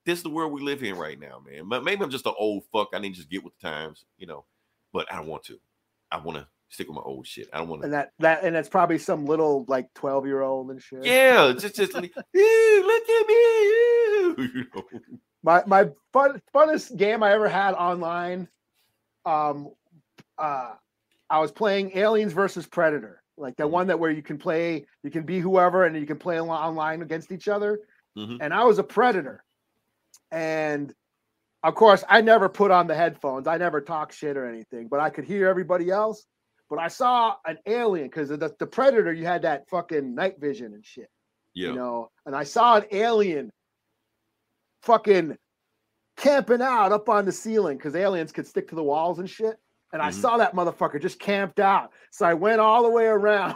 This is the world we live in right now, man. Maybe I'm just an old fuck. I need to just get with the times, but I don't want to. I want to stick with my old shit. I don't want to. And that's probably some little like 12-year-old and shit. Yeah, just like, look at me. My funnest game I ever had online. I was playing Aliens versus Predator, like that one where you can be whoever, and you can play online against each other. Mm-hmm. And I was a Predator, and of course I never put on the headphones. I never talk shit or anything, but I could hear everybody else. But I saw an alien because the Predator, you had that fucking night vision and shit. Yeah. And I saw an alien fucking camping out up on the ceiling because aliens could stick to the walls and shit. And I saw that motherfucker just camped out. So I went all the way around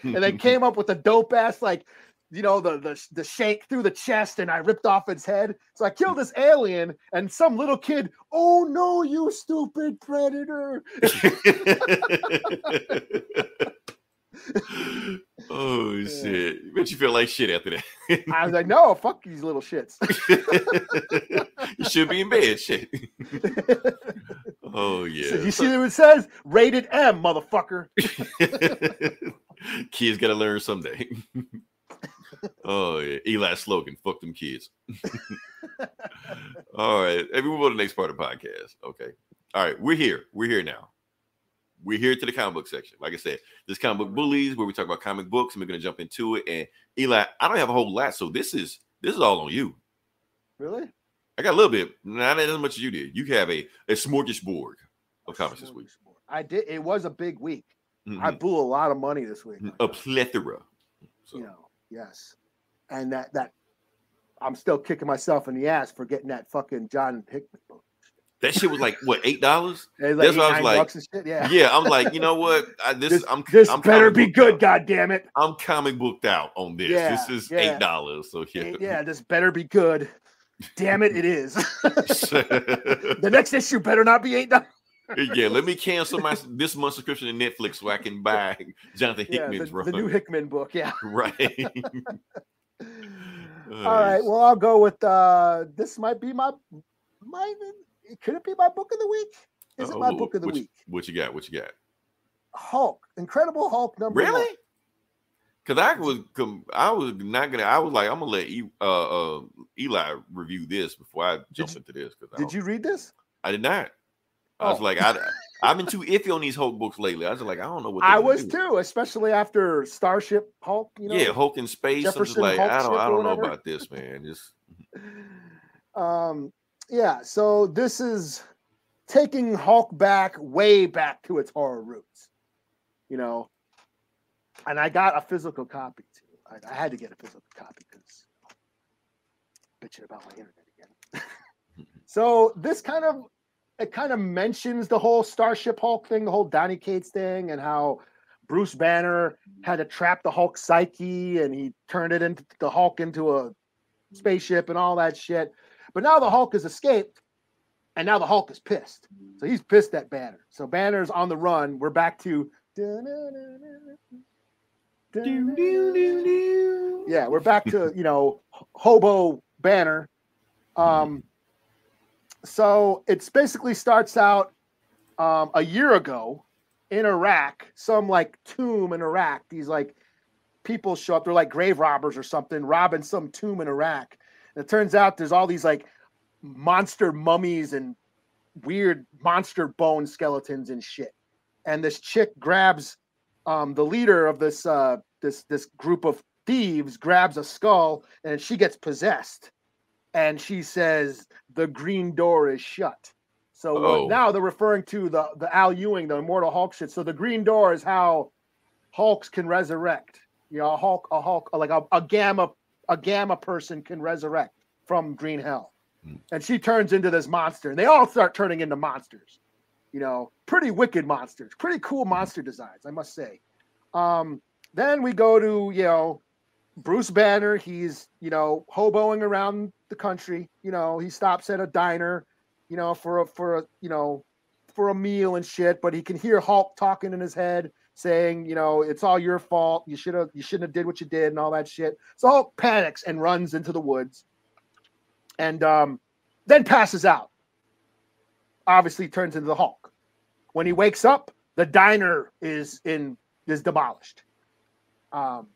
and then came up with a dope ass, like, the shank through the chest, and I ripped off its head. So I killed this alien, and some little kid, oh no, you stupid predator. Oh shit. Bet you feel like shit after that. I was like, no, fuck these little shits. You should be in bed, shit. Oh yeah. So you see what it says? Rated M, motherfucker. Kids gotta learn someday. Oh yeah. Eli's slogan, fuck them kids. All right. Hey, we move on to the next part of the podcast. Okay. All right, we're here. We're here now. We're here to the comic book section. Like I said, this comic book bullies where we talk about comic books, and we're gonna jump into it. And Eli, I don't have a whole lot, so this is all on you. Really? I got a little bit, not as much as you did. You have a smorgasbord of comics this week. I did. It was a big week. Mm-hmm. I blew a lot of money this week. A plethora. So. Yes. And that I'm still kicking myself in the ass for getting that fucking John Hickman book. That shit was like what, $8? Like That's what I was like. Shit, yeah. Yeah, I'm like, you know what? This I'm better be good, goddammit. I'm comic booked out on this. Yeah, this is $8. So yeah. Yeah, this better be good. Damn it, it is. The next issue better not be $8. Yeah, let me cancel this month's subscription to Netflix so I can buy Jonathan Hickman's run. The new Hickman book, yeah. Right. All right. Well, I'll go with this might be my could it be my book of the week? Is it my book of the week? What you got? Hulk, Incredible Hulk number one. Really? Because I was not gonna. I was like, I'm gonna let Eli review this before I jump into this. Did you read this? I did not. I was like, I've been too iffy on these Hulk books lately. I was like, I don't know what I was too, especially after Starship Hulk. You know, yeah, Hulk in space. I'm just like, I don't know about this, man. Just yeah. So this is taking Hulk way back to its horror roots. You know, and I got a physical copy too. I had to get a physical copy because bitching about my internet again. So this kind of mentions the whole Starship Hulk thing, the whole Donny Cates thing, and how Bruce Banner had to trap the Hulk psyche, and he turned it into the Hulk into a spaceship and all that shit. But now the Hulk has escaped, and now the Hulk is pissed. So he's pissed at Banner. So Banner's on the run. We're back to yeah, we're back to, you know, hobo Banner. So it's basically starts out a year ago in Iraq, some like tomb in Iraq. These like people show up, they're like grave robbers or something, robbing some tomb in Iraq. And it turns out there's all these like monster mummies and weird monster bone skeletons and shit. And this chick grabs the leader of this this group of thieves, grabs a skull, and she gets possessed. And she says, the green door is shut. So now they're referring to the Al Ewing, the Immortal Hulk shit. So the green door is how Hulks can resurrect. You know, a Hulk, like a gamma person can resurrect from green hell. And she turns into this monster. And they all start turning into monsters. You know, pretty wicked monsters. Pretty cool monster designs, I must say. Then we go to, you know, Bruce Banner. He's, you know, hoboing around the country. You know, he stops at a diner, you know, for a meal and shit. But he can hear Hulk talking in his head, saying, you know, it's all your fault. You shouldn't have did what you did and all that shit. So Hulk panics and runs into the woods, and then passes out. Obviously, turns into the Hulk. When he wakes up, the diner is demolished. And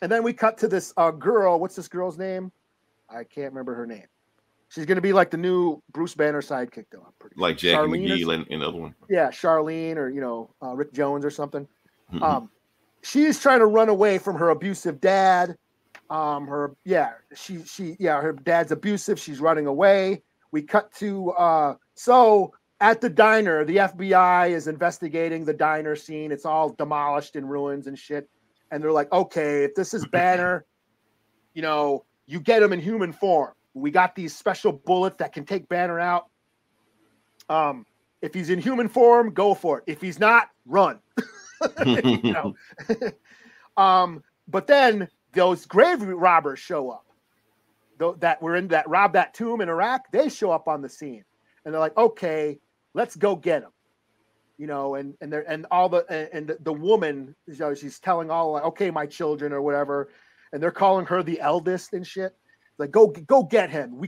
then we cut to this girl. What's this girl's name? I can't remember her name. She's going to be like the new Bruce Banner sidekick, though. I'm pretty like Jackie McGee and the other one. Yeah, Charlene or, you know, Rick Jones or something. She's trying to run away from her abusive dad. Her dad's abusive. She's running away. We cut to so at the diner, the FBI is investigating the diner scene. It's all demolished in ruins and shit. And they're like, okay, if this is Banner, you know, you get him in human form. We got these special bullets that can take Banner out. If he's in human form, go for it. If he's not, run. You know. But then those grave robbers show up. That robbed that tomb in Iraq. They show up on the scene, and they're like, okay, let's go get him. You know, and the woman, you know, she's telling all like, okay, my children or whatever, and they're calling her the eldest and shit. Like, go get him.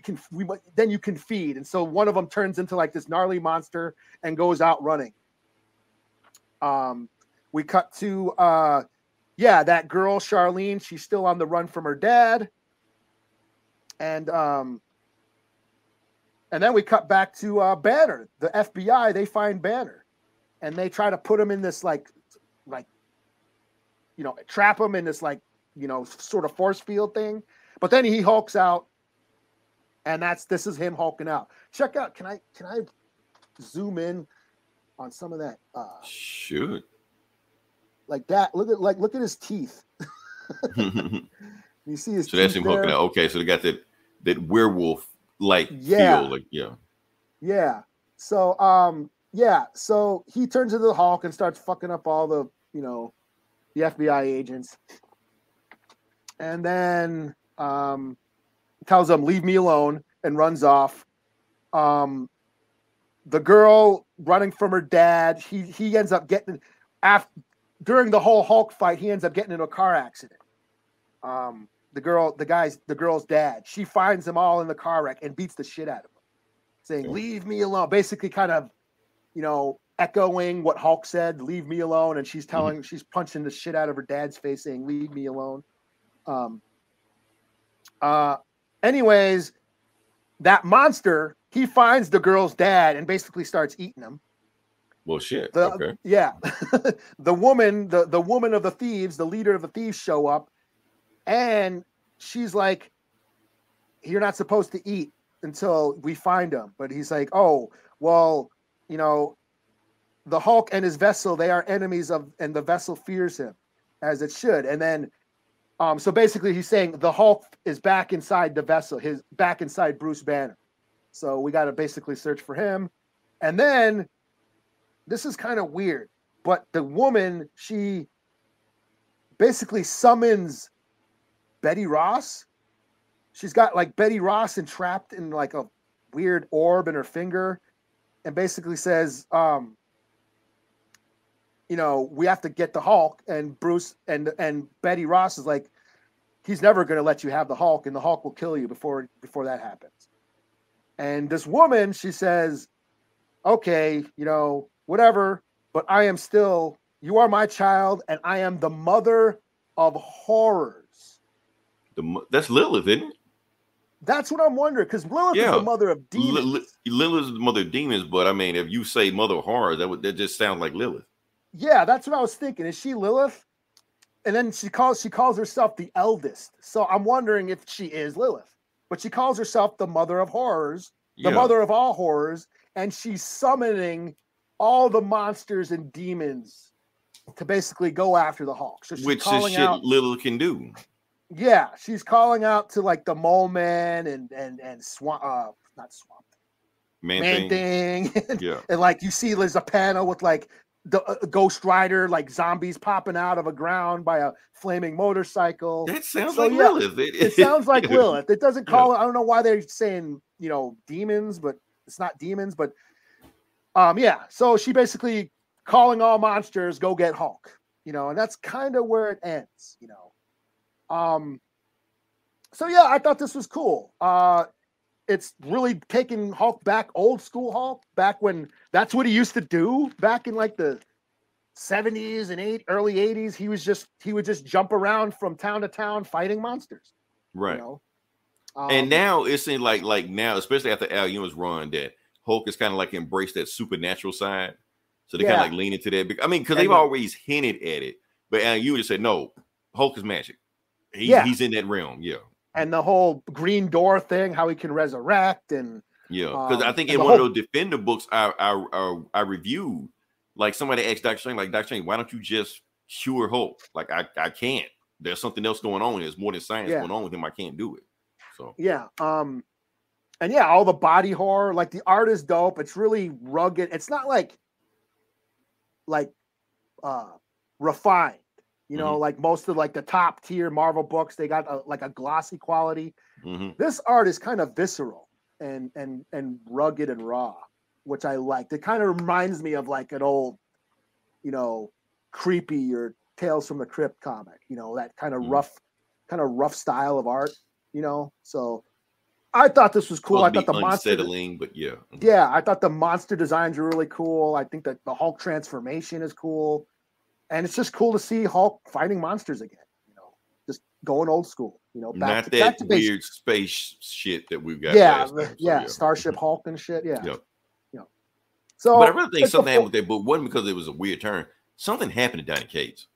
Then you can feed. And so one of them turns into like this gnarly monster and goes out running. We cut to that girl Charlene. She's still on the run from her dad. And then we cut back to Banner. The FBI, they find Banner. And they try to put him in this like, you know, trap him in this like, you know, sort of force field thing. But then he hulks out, and this is him hulking out. Check out. Can I zoom in on some of that? Shoot. Like that. Look at his teeth. You see his. So that's him hulking out. Okay, so they got that werewolf like feel. Like Yeah. So so he turns into the Hulk and starts fucking up all the, you know, the FBI agents. And then tells them, leave me alone, and runs off. The girl running from her dad, he ends up getting, during the whole Hulk fight, he ends up getting in a car accident. The girl's dad, she finds them all in the car wreck and beats the shit out of them, saying, leave me alone. Basically kind of, you know, echoing what Hulk said, "Leave me alone," and she's punching the shit out of her dad's face, saying, "Leave me alone." Anyways, that monster, he finds the girl's dad and basically starts eating him. Well, shit. Okay. Yeah. the woman of the thieves, the leader of the thieves, show up, and she's like, "You're not supposed to eat until we find him." But he's like, "Oh, well, you know, the Hulk and his vessel, they are enemies of, and the vessel fears him, as it should." And then, so basically he's saying the Hulk is back inside the vessel, back inside Bruce Banner. So we got to basically search for him. And then, this is kind of weird, but the woman, she basically summons Betty Ross. She's got like Betty Ross entrapped in like a weird orb in her finger, and basically says, we have to get the Hulk. And Bruce and Betty Ross is like, he's never going to let you have the Hulk, and the Hulk will kill you before that happens. And this woman, she says, "Okay, whatever, but you are my child, and I am the mother of horrors." That's Lilith, isn't it? That's what I'm wondering, because Lilith is the mother of demons. Lilith is the mother of demons, but I mean, if you say mother of horrors, that just sounds like Lilith. Yeah, that's what I was thinking. Is she Lilith? And then she calls herself the eldest. So I'm wondering if she is Lilith. But she calls herself the mother of horrors, the mother of all horrors, and she's summoning all the monsters and demons to basically go after the Hulk. So she's which calling is shit out, Lilith can do. Yeah, she's calling out to like the Mole Man and Swamp, not Swamp, Man Thing. Yeah, and like you see, there's a panel with like the Ghost Rider, like zombies popping out of a ground by a flaming motorcycle. That sounds like Lilith. It sounds like Lilith. It doesn't call it. I don't know why they're saying demons, but it's not demons. But so she basically calling all monsters, go get Hulk. And that's kind of where it ends. So yeah, I thought this was cool. It's really taking Hulk back, old school Hulk, back when that's what he used to do back in like the 70s and early 80s. He would just jump around from town to town fighting monsters. Right. And now it seems like now, especially after Al Ewing's run, that Hulk has kind of like embraced that supernatural side. So they kind of like lean into that. I mean, because they've always hinted at it, but Al Ewing just said, no, Hulk is magic. He's in that realm. Yeah. And the whole Green Door thing, how he can resurrect, and because I think in one of those Defender books I reviewed, like somebody asked Dr. Strange, like, "Dr. Strange, why don't you just cure Hulk?" Like, I can't. There's something else going on. There's more than science going on with him. I can't do it. So and all the body horror, like the art is dope. It's really rugged. It's not like refined. Like most of like the top tier Marvel books, they got a glossy quality. This art is kind of visceral and rugged and raw, which I liked. It kind of reminds me of like an old, creepy or Tales from the Crypt comic. That kind of rough style of art. So I thought this was cool. I thought the unsettling, but I thought the monster designs were really cool. I think that the Hulk transformation is cool. And it's just cool to see Hulk fighting monsters again, just going old school, not that weird space shit that we've got. Starship Hulk and shit. So, but I really think something happened with that book. Wasn't because it was a weird turn. Something happened to Donny Cates,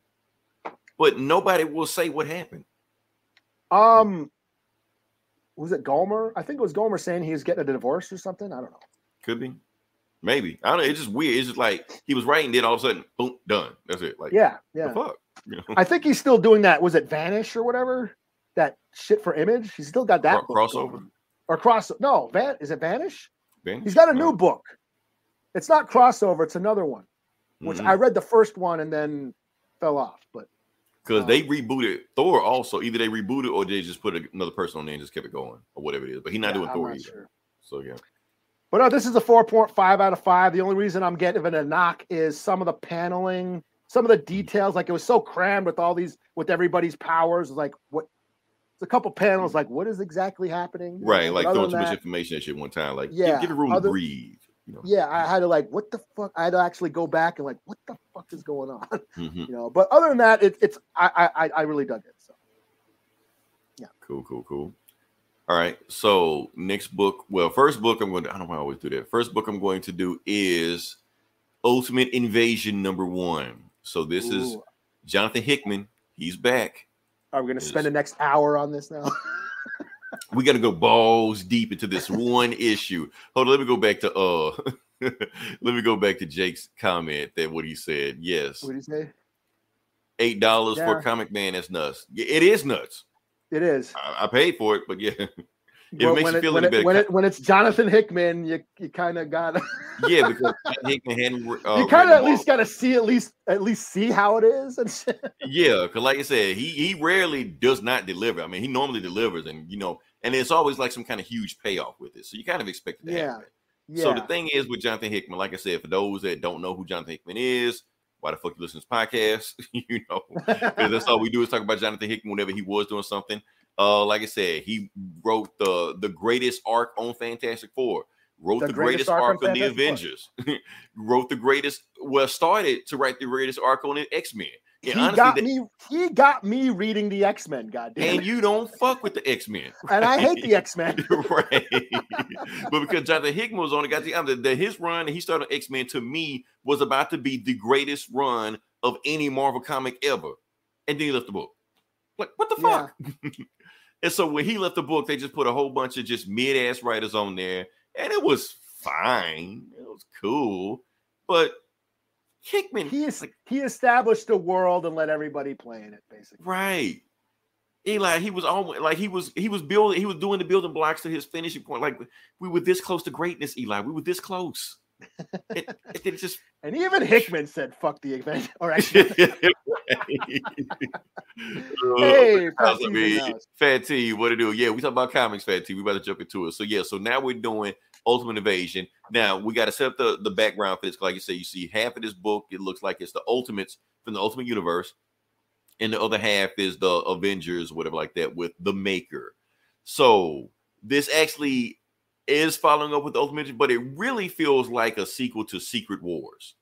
but nobody will say what happened. Was it Gomer? I think it was Gomer saying he was getting a divorce or something. I don't know. Could be. Maybe. I don't know. It's just weird. It's just like he was writing, then all of a sudden, boom, done. That's it. Like, the fuck? I think he's still doing that. Was it Vanish or whatever? That shit for Image? He's still got that book crossover? Or crossover. No, is it Vanish? Vanish? He's got a new book. It's not crossover. It's another one, which I read the first one and then fell off. But because they rebooted Thor also. Either they rebooted or they just put another person on there and just kept it going or whatever it is. But he's not doing Thor either. Sure. So, But no, this is a 4.5 out of 5. The only reason I'm getting a knock is some of the paneling, some of the details. Like it was so crammed with everybody's powers. Like what? It's a couple panels. Like what is exactly happening? Right, like throwing too much information at you at one time. Like give it room to breathe. You know. Yeah, I had to like, what the fuck? I had to actually go back and like, what the fuck is going on? Mm-hmm. You know. But other than that, I really dug it. So yeah. Cool. All right. So next book. Well, first book I don't know why I always do that. First book I'm going to do is Ultimate Invasion #1. So this is Jonathan Hickman. He's back. Are we going to spend the next hour on this now? We got to go balls deep into this one issue. Hold on, let me go back to Jake's comment that what he said. Yes. What did he say? $8 for a comic man. That's nuts. It is nuts. It is. I paid for it, but yeah. It makes you feel any better. When it's Jonathan Hickman, you kind of got yeah, because Hickman hadn't. You kind of at least got to see at least see how it is and shit. Yeah, because like I said, he rarely does not deliver. I mean, he normally delivers, and and it's always like some kind of huge payoff with it. So you kind of expect it to happen. Yeah. So the thing is with Jonathan Hickman, like I said, for those that don't know who Jonathan Hickman is, why the fuck you listen to this podcast? Because that's all we do is talk about Jonathan Hickman whenever he was doing something. Like I said, he wrote the greatest arc on Fantastic Four, wrote the greatest arc on the Avengers, wrote the greatest, started to write the greatest arc on the X-Men. He got me reading the X-Men, goddamn. And you don't fuck with the X-Men. Right? And I hate the X-Men. Right. But because Jonathan Hickman was on it, his run, he started on X-Men, to me, was about to be the greatest run of any Marvel comic ever. And then he left the book. Like, what the fuck? And so when he left the book, they just put a whole bunch of just mid-ass writers on there. And it was fine. It was cool. But Hickman, he established a world and let everybody play in it, basically. Right. Eli, he was almost like he was doing the building blocks to his finishing point. Like, we were this close to greatness, Eli. We were this close. It just and even Hickman said fuck the event. All right. Hey, Fat T, what to do? Yeah, we talk about comics, Fat T. We about to jump into it. So yeah, so now we're doing Ultimate Invasion. Now we got to set up the background for this. Like you say, you see half of this book, it looks like it's the Ultimates from the Ultimate Universe, and the other half is the Avengers, whatever like that, with the Maker. So this actually is following up with the Ultimate, but it really feels like a sequel to Secret Wars,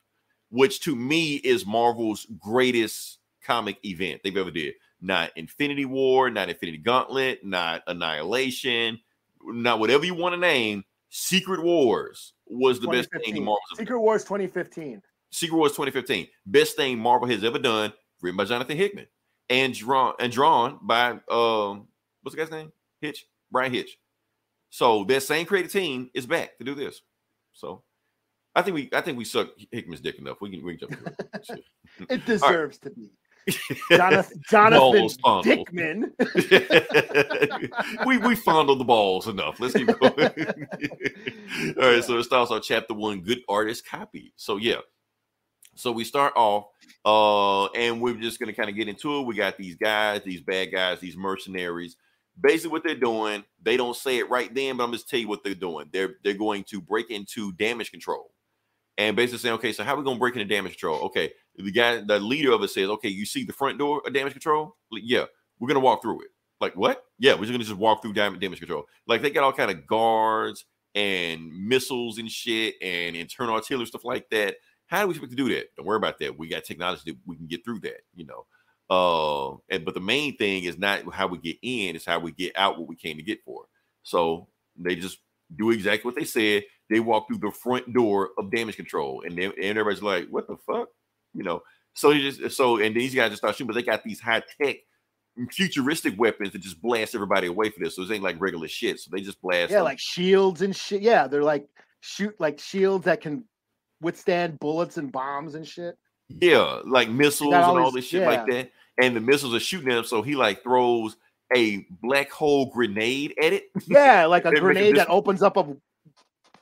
which to me is Marvel's greatest comic event they've ever did. Not Infinity War, not Infinity Gauntlet, not Annihilation, not whatever you want to name. Secret Wars was the best thing Marvel. Secret Wars 2015. Secret Wars 2015. Best thing Marvel has ever done, written by Jonathan Hickman and drawn by what's the guy's name? Brian Hitch. So that same creative team is back to do this. So I think we suck Hickman's dick enough. We can jump into it. It deserves to be. Jonathan Hickman. we fondled the balls enough. Let's keep going. All right, so it starts on chapter 1, Good Artist Copy. So yeah. So we start off and we're just gonna kind of get into it. We got these guys, these bad guys, these mercenaries. Basically what they're doing, they don't say it right then, but I'm just tell you what they're doing. They're going to break into damage control. And basically saying, okay, so how are we going to break into damage control? Okay, the leader of it says, okay, you see the front door of damage control? Like, yeah, we're going to walk through it. Like, what? Yeah, we're going to just walk through damage control. Like, they got all kind of guards and missiles and shit and internal artillery, stuff like that. How do we expect to do that? Don't worry about that. We got technology that we can get through that, but the main thing is not how we get in, it's how we get out what we came to get for. So they just do exactly what they said. They walk through the front door of damage control, and everybody's like, "What the fuck?" And these guys just start shooting, but they got these high tech, futuristic weapons that just blast everybody away for this. So it ain't like regular shit. So they just blast. Yeah, like shields and shit. Yeah, they're like shields that can withstand bullets and bombs and shit. Yeah, like missiles and all this shit like that. And the missiles are shooting at him, so he like throws a black hole grenade at it. Yeah, like a grenade that opens up a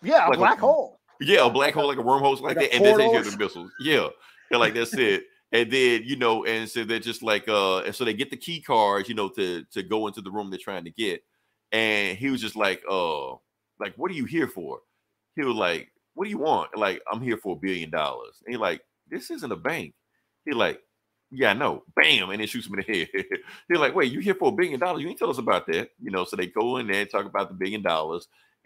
black hole. Yeah, a black hole, like a wormhole, like that. And then they hear the missiles. Yeah, and like that's it. And then and so they're just like and so they get the key cards, to go into the room they're trying to get. And he was just like, what are you here for? He was like, what do you want? Like, I'm here for $1 billion. And he's like, this isn't a bank. He's like, yeah, I know. Bam, and then shoots him in the head. They're like, wait, you here for $1 billion? You ain't tell us about that. So they go in there and talk about the $1 billion,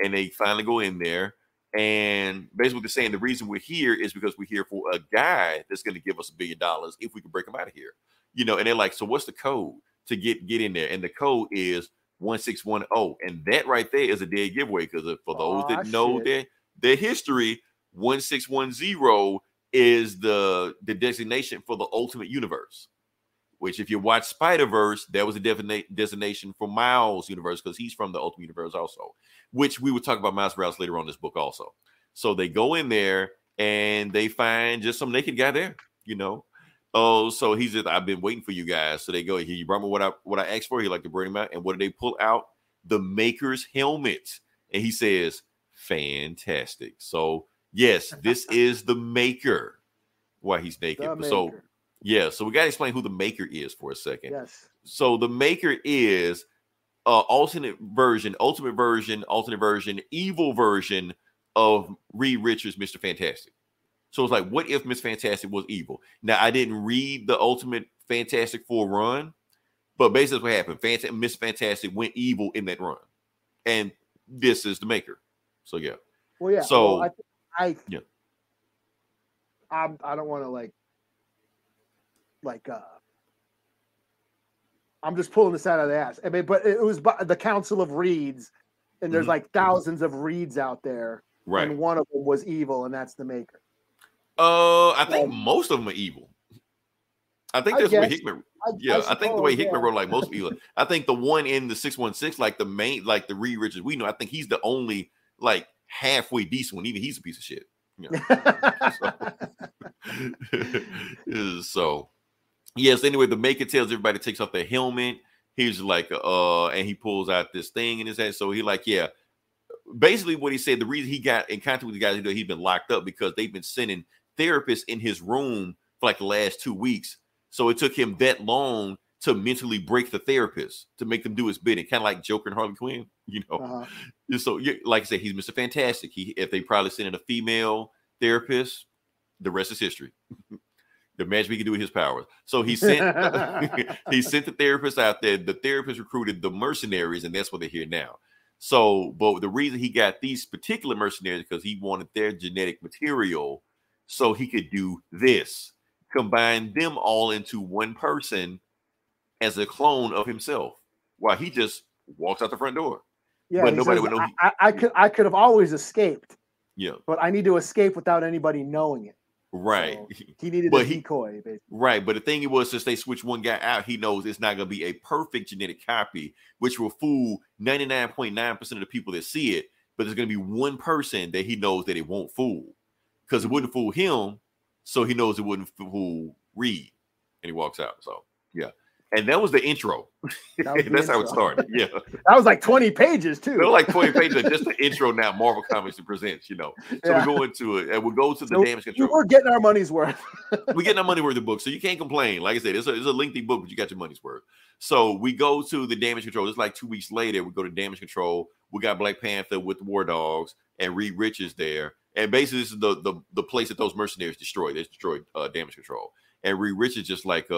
and they finally go in there, And basically they're saying the reason we're here is because we're here for a guy that's going to give us $1 billion if we can break him out of here. You know, and they're like, so what's the code to get in there? And the code is 1610. And that right there is a dead giveaway, because for those that know their history, 1610 is the designation for the Ultimate Universe. Which, if you watch Spider-Verse, that was a designation for Miles' universe, because he's from the Ultimate Universe also, which we would talk about Miles Morales later on in this book also. So they go in there and they find just some naked guy there, you know. Oh, so he's just, I've been waiting for you guys. So they go, you remember what I asked for? He like to bring him out. And what do they pull out? The Maker's helmet. And he says, fantastic. So yes, this is the Maker. Why he's naked. So yeah, so we got to explain who the Maker is for a second. Yes. So the Maker is alternate version, evil version of Reed Richards' Mr. Fantastic. So it's like, what if Miss Fantastic was evil? Now, I didn't read the Ultimate Fantastic 4 run, but basically what happened. Miss Fantastic went evil in that run. And this is the Maker. So yeah. Well, yeah. So well, I don't want to like I'm just pulling this out of the ass. I mean, but it was by the Council of Reeds, and there's like thousands of Reeds out there, right? And one of them was evil, and that's the Maker. I think most of them are evil. I think that's the way Hickman. I think the way Hickman wrote, like most evil. I think the one in the 616, like the main, like the Reed Richards we know, I think he's the only like halfway decent one. Even he's a piece of shit. You know? So yes, anyway, the Maker tells everybody to take off their helmet. He's like, and he pulls out this thing in his head. So he like, yeah. Basically what he said, the reason he got in contact with the guys, he's been locked up because they've been sending therapists in his room for like the last 2 weeks. So it took him that long to mentally break the therapist, to make them do his bidding, kind of like Joker and Harley Quinn, you know. So like I said, he's Mr. Fantastic. If they probably sent in a female therapist, the rest is history. The magic we can do with his powers. So he sent he sent the therapist out there. The therapist recruited the mercenaries, and that's what they're here now. So, but the reason he got these particular mercenaries because he wanted their genetic material so he could do this, combine them all into one person as a clone of himself, while he just walks out the front door. Yeah, but nobody would know. I could have always escaped. Yeah, but I need to escape without anybody knowing it. Right. So he needed a decoy, basically. Right. But the thing was, since they switched one guy out, he knows it's not going to be a perfect genetic copy, which will fool 99.9% of the people that see it. But there's going to be one person that he knows that it won't fool, because it wouldn't fool him. So he knows it wouldn't fool Reed. And he walks out. So, yeah. And that was the intro. That's how it started. Yeah. That was like 20 pages, too. They're like 20 pages, just the intro now Marvel Comics presents, you know. So we go into it, and we'll go to the damage control. We're getting our money's worth. We're getting our money worth of the book, so you can't complain. Like I said, it's a lengthy book, but you got your money's worth. So we go to the damage control. It's like 2 weeks later, we go to damage control. We got Black Panther with the War Dogs and Reed Richards there. And basically, this is the place that those mercenaries destroyed. They destroyed damage control. And Reed Richards just like,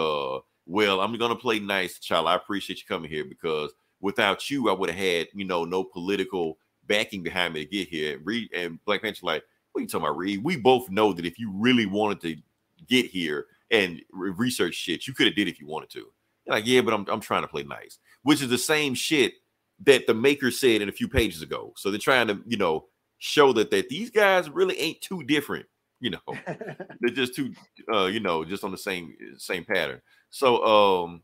well, I'm going to play nice, child. I appreciate you coming here, because without you, I would have had, no political backing behind me to get here. Reed and Black Panther like, what are you talking about, Reed? We both know that if you really wanted to get here and research shit, you could have did if you wanted to. They're like, yeah, but I'm trying to play nice, which is the same shit that the Maker said in a few pages ago. So they're trying to, show that these guys really ain't too different. They're just too, just on the same pattern. So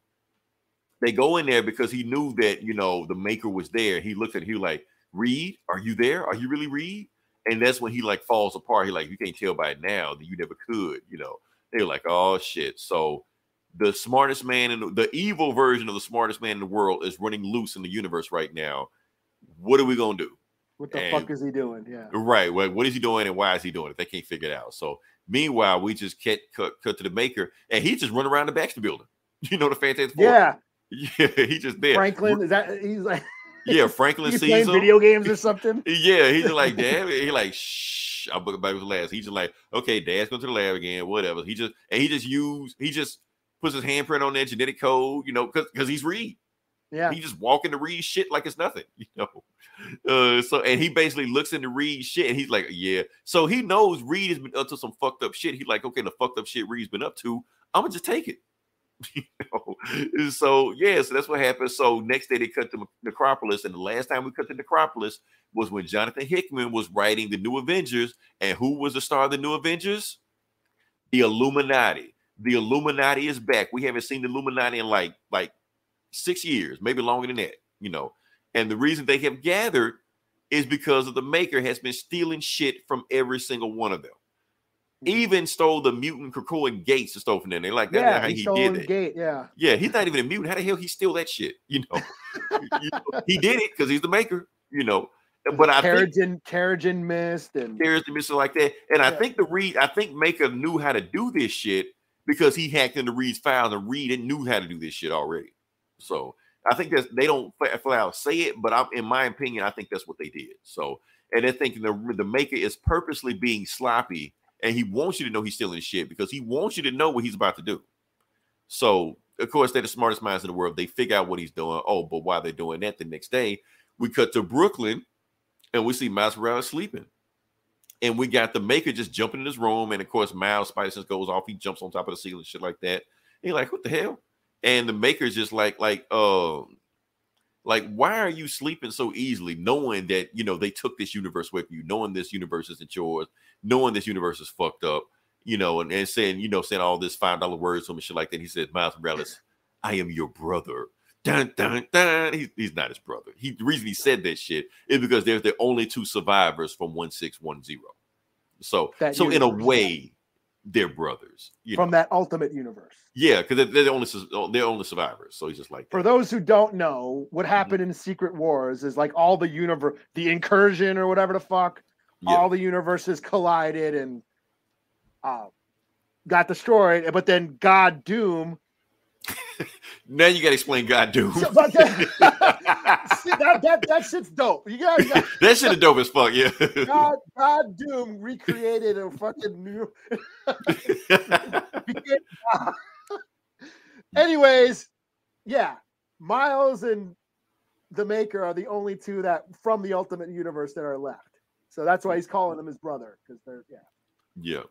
they go in there because he knew that, the Maker was there. He looked at him like, Reed, are you there? Are you really Reed? And that's when he like falls apart. He like, you can't tell by now that you never could, They're like, oh shit. So the smartest man and the evil version of the smartest man in the world is running loose in the universe right now. What are we going to do? What the fuck is he doing? Yeah. Right. Well, what is he doing and why is he doing it? They can't figure it out. So meanwhile, we just cut to the Maker, and he just run around the Baxter building. The Fantastic Four. Yeah. Yeah, he just there. Franklin, he's like, yeah, Franklin sees playing him. Video games or something. Yeah, he's just like, damn it. He like, shh, I'll book it back with the last. He's just like, okay, Dad's going to the lab again, whatever. He just puts his handprint on that genetic code, because he's Reed. Yeah. He just walking to read shit like it's nothing, you know. So and he basically looks into Reed's shit and he's like, yeah. So he knows Reed has been up to some fucked up shit. He's like, okay, the fucked up shit Reed's been up to, I'm gonna just take it. You know? So yeah, so that's what happened. So next day they cut to Necropolis, and the last time we cut to Necropolis was when Jonathan Hickman was writing the New Avengers. And who was the star of the New Avengers? The Illuminati. The Illuminati is back. We haven't seen the Illuminati in like 6 years, maybe longer than that, you know. And the reason they have gathered is because of the Maker has been stealing shit from every single one of them. Even stole the mutant Krakoan Gates and stole from them. They're like, that's not how he did it. Gate, yeah. Yeah, he's not even a mutant. How the hell he steal that shit? You know, he did it because he's the Maker, you know. But I think Terrigen Mist and Terrigen Mist like that. And I think I think Maker knew how to do this shit because he hacked into Reed's files, and Reed knew how to do this shit already. So I think that they don't flat out say it, but in my opinion, I think that's what they did. So, and they're thinking the Maker is purposely being sloppy, and he wants you to know he's stealing shit because he wants you to know what he's about to do. So, of course, they're the smartest minds in the world. They figure out what he's doing. Oh, but while they're doing that, the next day, we cut to Brooklyn, and we see Miles Morales sleeping. And we got the Maker just jumping in his room, and of course, Miles' spider sense goes off. He jumps on top of the ceiling, shit like that. And you're like, what the hell? And the Maker's just like, why are you sleeping so easily, knowing that, you know, they took this universe with you, knowing this universe isn't yours, knowing this universe is fucked up, you know, and saying all this $5 words to him and shit like that. He says, Miles Morales, I am your brother. Dun, dun, dun. He's not his brother. The reason he said that shit is because they're the only two survivors from 1610. So in a way, they're brothers. From that ultimate universe. Yeah, because they're the only survivors. So he's just like that. For those who don't know, what happened in Secret Wars is like all the incursion or whatever the fuck, all the universes collided and got destroyed. But then God Doom. Now you got to explain God Doom. So, but that shit's dope. You got that shit is dope as fuck. Yeah. God Doom recreated a fucking new. Anyways, yeah, Miles and the Maker are the only two that from the Ultimate Universe that are left. So that's why he's calling them his brother, because they're yeah.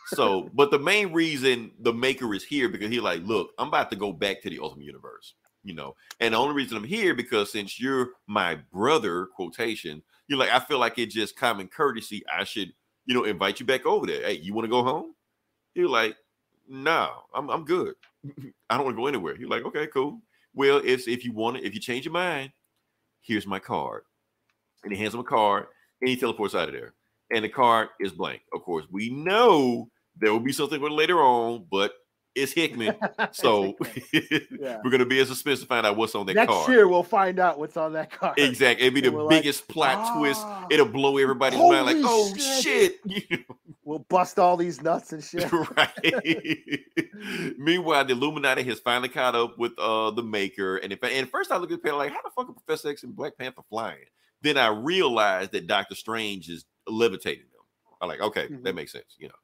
So, but the main reason the Maker is here because he's like, look, I'm about to go back to the Ultimate Universe, you know, and the only reason I'm here because since you're my brother, quotation, you're like, I feel like it's just common courtesy. I should, you know, invite you back over there. Hey, you want to go home? You're like, no, I'm good. I don't want to go anywhere. You're like, okay, cool. Well, if you change your mind, here's my card. And he hands him a card and he teleports out of there. And the card is blank. Of course, we know there will be something later on, but it's Hickman. So we're going to be in suspense to find out what's on that card. Next year, we'll find out what's on that card. Exactly. It'll be the biggest plot twist. It'll blow everybody's mind like, oh, shit. We'll bust all these nuts and shit. Right. Meanwhile, the Illuminati has finally caught up with the Maker. And first I looked at the like, how the fuck are Professor X and Black Panther flying? Then I realized that Doctor Strange is levitating them. I'm like, okay, that makes sense, you know.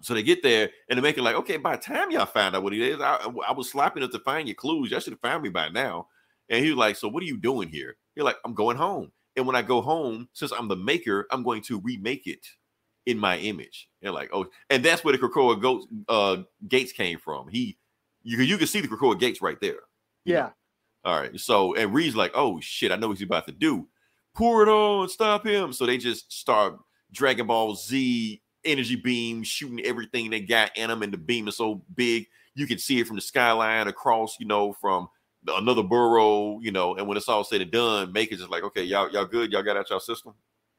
So they get there and they make it like, okay, by the time y'all find out what he is, I was sloppy enough to find your clues. Y'all should have found me by now. And he was like, so what are you doing here? You're like, I'm going home. And when I go home, since I'm the Maker, I'm going to remake it in my image. And like, oh, and that's where the Krakoa gates came from. You can see the Krakoa gates right there. Yeah. Know? All right. So, and Reed's like, oh shit, I know what he's about to do. Pour it on, stop him. So they just start Dragon Ball Z energy beam shooting everything they got in them, and the beam is so big you can see it from the skyline across, you know, from another borough, you know. And when it's all said and done, Maker's just like, okay, y'all good, y'all got out y'all system,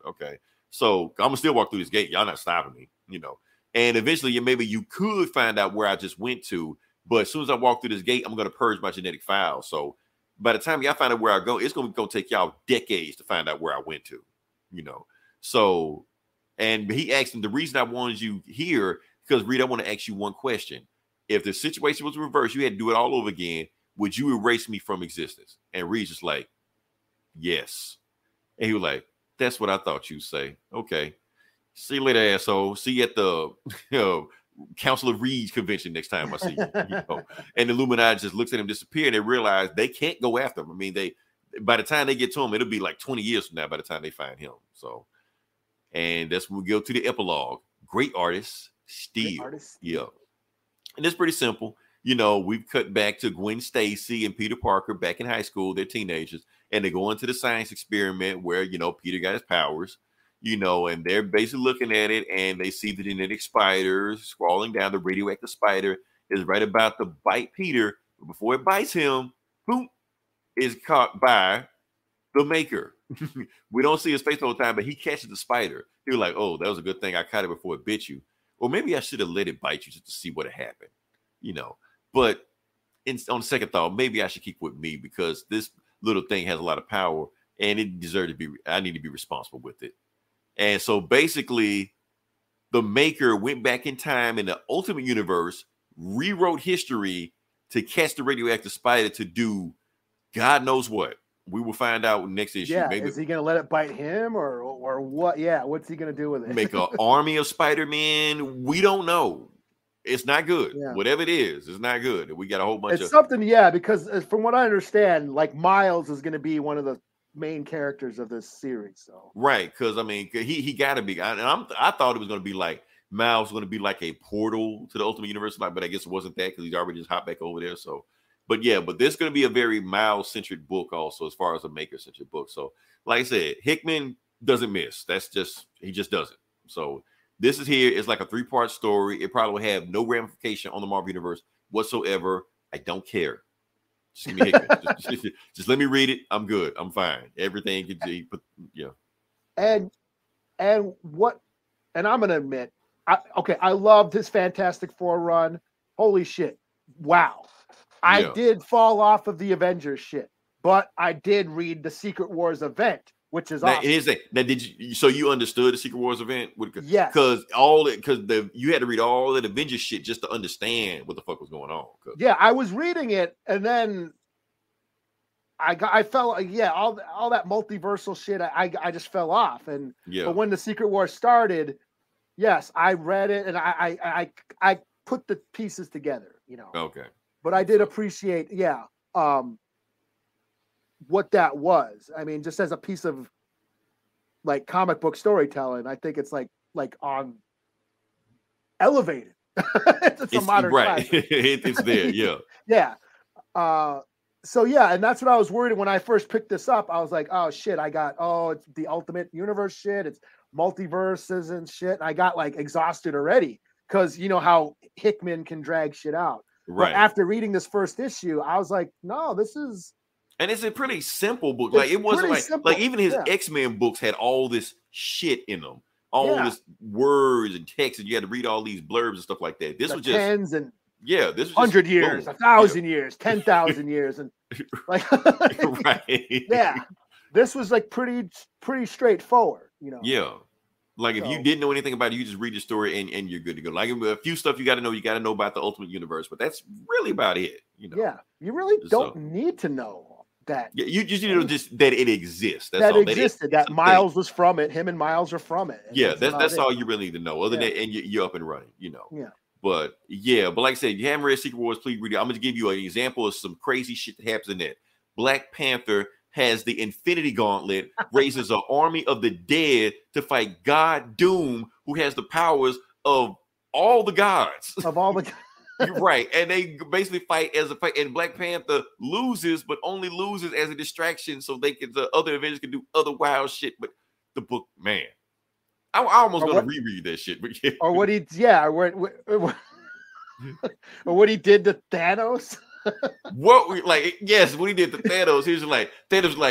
okay. So I'm gonna still walk through this gate, y'all not stopping me, you know. And eventually, maybe you could find out where I just went to, but as soon as I walk through this gate, I'm gonna purge my genetic file. So by the time y'all find out where I go, it's gonna take y'all decades to find out where I went to, you know. So, and he asked him, the reason I wanted you here, because Reed, I want to ask you one question. If the situation was reversed, you had to do it all over again, would you erase me from existence? And Reed's just like, yes. And he was like, that's what I thought you'd say. Okay. See you later, asshole. See you at the Council of Reeds convention next time I see you. And the Illuminati just looks at him disappear, and they realize they can't go after him. I mean, by the time they get to him, it'll be like 20 years from now by the time they find him. So, and that's when we go to the epilogue. Great artist, Steel. Yeah. And it's pretty simple. We've cut back to Gwen Stacy and Peter Parker back in high school. They're teenagers, and they go into the science experiment where, Peter got his powers, and they're basically looking at it, and they see the genetic spider crawling down. The radioactive spider is right about to bite Peter. But before it bites him, boom, is caught by the Maker. We don't see his face all the time, but he catches the spider. He was like, oh, that was a good thing I caught it before it bit you. Or maybe I should have let it bite you just to see what had happened, But on second thought, maybe I should keep with me because this little thing has a lot of power and it deserves to be, I need to be responsible with it. And so basically, the Maker went back in time in the Ultimate Universe, rewrote history to catch the radioactive spider to do God knows what. We will find out next issue. Yeah, maybe is he going to let it bite him or what? Yeah, what's he going to do with it? Make an army of Spider-Man? We don't know. It's not good. Yeah. Whatever it is, it's not good. We got a whole bunch of something, because from what I understand, like Miles is going to be one of the main characters of this series. So right, because I mean, he got to be. I thought it was going to be like Miles was going to be like a portal to the Ultimate Universe, but I guess it wasn't that because he's already just hopped back over there. So. But this is going to be a very Miles-centric book also as far as a Maker-centric book. So, like I said, Hickman doesn't miss. He just doesn't. So, this is here. It's like a 3-part story. It probably will have no ramification on the Marvel Universe whatsoever. I don't care. Just give me Hickman. just let me read it. I'm good. I'm fine. Everything can be, And I'm going to admit, I loved his Fantastic Four run. Holy shit. Wow. I did fall off of the Avengers shit, but I did read the Secret Wars event, which is awesome. Now, did you? So you understood the Secret Wars event? Yes. Because you had to read all that Avengers shit just to understand what the fuck was going on. Yeah, I was reading it, and then I fell. Yeah, all that multiversal shit. I just fell off, and but when the Secret Wars started, yes, I read it, and I put the pieces together. Okay. But I did appreciate, what that was. I mean, just as a piece of like comic book storytelling, I think it's like on elevated. it's a modern right. It's there, yeah. So and that's what I was worried when I first picked this up. I was like, oh shit, it's the Ultimate Universe shit. It's multiverses and shit. And I got like exhausted already because you know how Hickman can drag shit out. Right. But after reading this first issue, I was like, no, this is. And it's a pretty simple book. Like it wasn't like even his X-Men books had all this shit in them, all this words and text, and you had to read all these blurbs and stuff like that. This was just tens and this was 100 years, 1,000 years, 10,000 years, and like right. Yeah, this was like pretty straightforward, Yeah. Like if you didn't know anything about it, you just read the story and you're good to go. Like a few stuff you got to know about the Ultimate Universe, but that's really about it. Yeah, you really don't need to know that. Yeah, you just need to know just that it exists. That's that all. Existed. That Miles was from it. Him and Miles are from it. Yeah, that's all you really need to know. Other than that, and you're up and running. Yeah. But like I said, if you haven't read Secret Wars, please read it. I'm going to give you an example of some crazy shit that happens in that. Black Panther has the Infinity Gauntlet, raises an army of the dead to fight God Doom, who has the powers of all the gods. You're right. And they basically fight as a fight. And Black Panther loses, but only loses as a distraction so the other Avengers can do other wild shit. But the book, man, I almost going to reread that shit. But or what or what he did to Thanos. What he did to Thanos, he was like,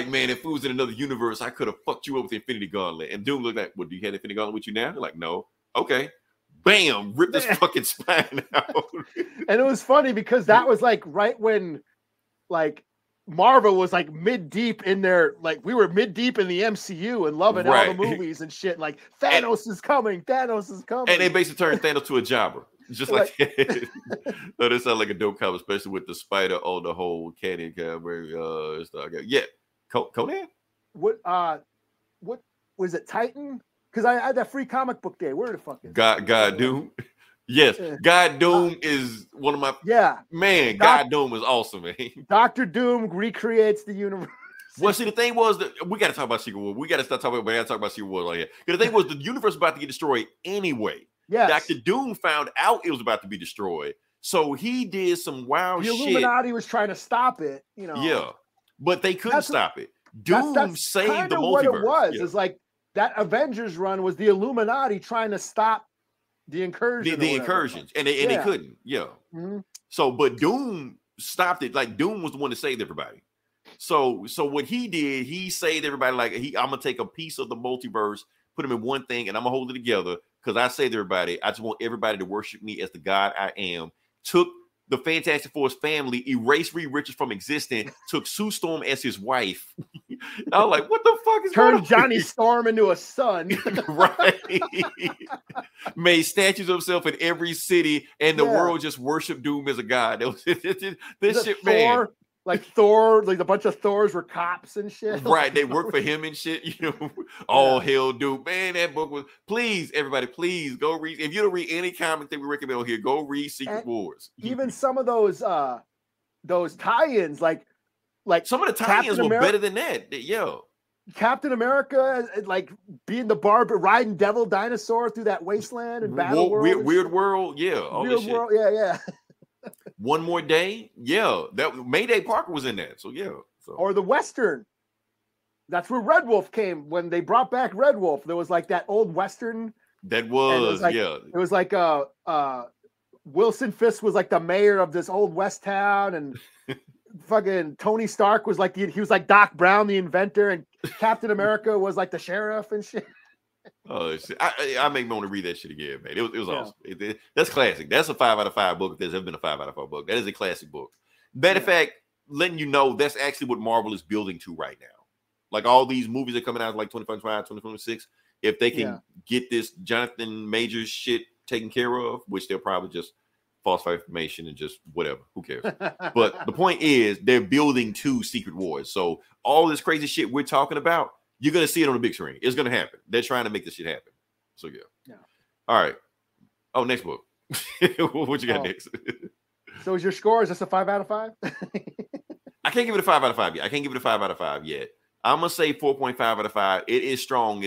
man, if it was in another universe, I could have fucked you up with the Infinity Gauntlet. And Doom looked like, well, do you have the Infinity Gauntlet with you now? They're like, no. Okay. Bam, rip this fucking spine out. And it was funny because that was like right when like Marvel was like mid-deep in their, like we were mid-deep in the MCU and loving all the movies and shit. Like Thanos is coming. And they basically turned Thanos to a jobber. Just like that. No, that sounds like a dope comic, especially with the spider on the whole cannon camera. Conan? What was it, Titan? Because I had that free comic book day. Where the fuck is God Doom? Yes, God Doom is one of my man. God Doom is awesome, man. Dr. Doom recreates the universe. Well, see, the thing was that we got to talk about Secret War. We got to start talking about. We got to talk about Secret War like that. Because the thing was, the universe was about to get destroyed anyway. Yes. Dr. Doom found out it was about to be destroyed, so he did some wild shit. The Illuminati was trying to stop it, you know. Yeah, but they couldn't stop it. Doom saved the multiverse. What it was is like that Avengers run was the Illuminati trying to stop the incursion. The incursions, and they couldn't. Yeah. Mm-hmm. So, but Doom stopped it. Like Doom was the one that saved everybody. So what he did, he saved everybody. Like I'm gonna take a piece of the multiverse, put them in one thing, and I'm gonna hold it together because I saved everybody. I just want everybody to worship me as the God I am. Took the Fantastic Four's family, erased Reed Richards from existence, took Sue Storm as his wife. I was like, what the fuck is turned Johnny Storm into a son? Right. Made statues of himself in every city, and the world just worshiped Doom as a god. This shit, man. Like Thor, like a bunch of Thors were cops and shit. Right, they work for him and shit. You know, all hell, dude. Man, that book was. Please, everybody, please go read. If you don't read any comic that we recommend on here, go read Secret Wars. Even some of those tie-ins, like some of the tie-ins were better than that. Yeah, Captain America, like being the barber, riding Devil Dinosaur through that wasteland and Battle World, Weird World, Weird World, yeah. One More Day, that Mayday Parker was in that, so or the Western. That's where Red Wolf came when they brought back Red Wolf. There was like that old Western. That was It was like Wilson Fisk was like the mayor of this old West town, and fucking Tony Stark was like he was like Doc Brown, the inventor, and Captain America was like the sheriff and shit. Oh shit! I make me want to read that shit again, man. It was awesome. That's classic. That's a 5 out of 5 book. If there's ever been a 5 out of 5 book, that is a classic book. Matter of fact, letting you know that's actually what Marvel is building to right now. Like all these movies are coming out like 2025, 2026. If they can get this Jonathan Majors shit taken care of, which they'll probably just falsify information and just whatever. Who cares? But the point is, they're building to Secret Wars. So all this crazy shit we're talking about, you're going to see it on the big screen. It's going to happen. They're trying to make this shit happen. So, yeah. All right. Oh, next book. What you got next? So is your score? Is this a 5 out of 5? I can't give it a 5 out of 5 yet. I'm going to say 4.5 out of 5. It is strong.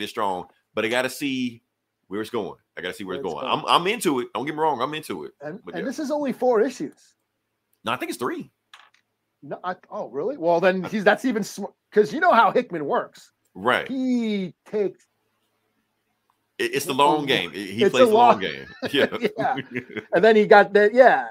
But I got to see where it's going. I'm into it. Don't get me wrong. I'm into it. And this is only 4 issues. No, I think it's 3. No, really? Well, then that's even because you know how Hickman works. Right. He takes. It's the long game. He plays the long game. Yeah. And then he got that. Yeah.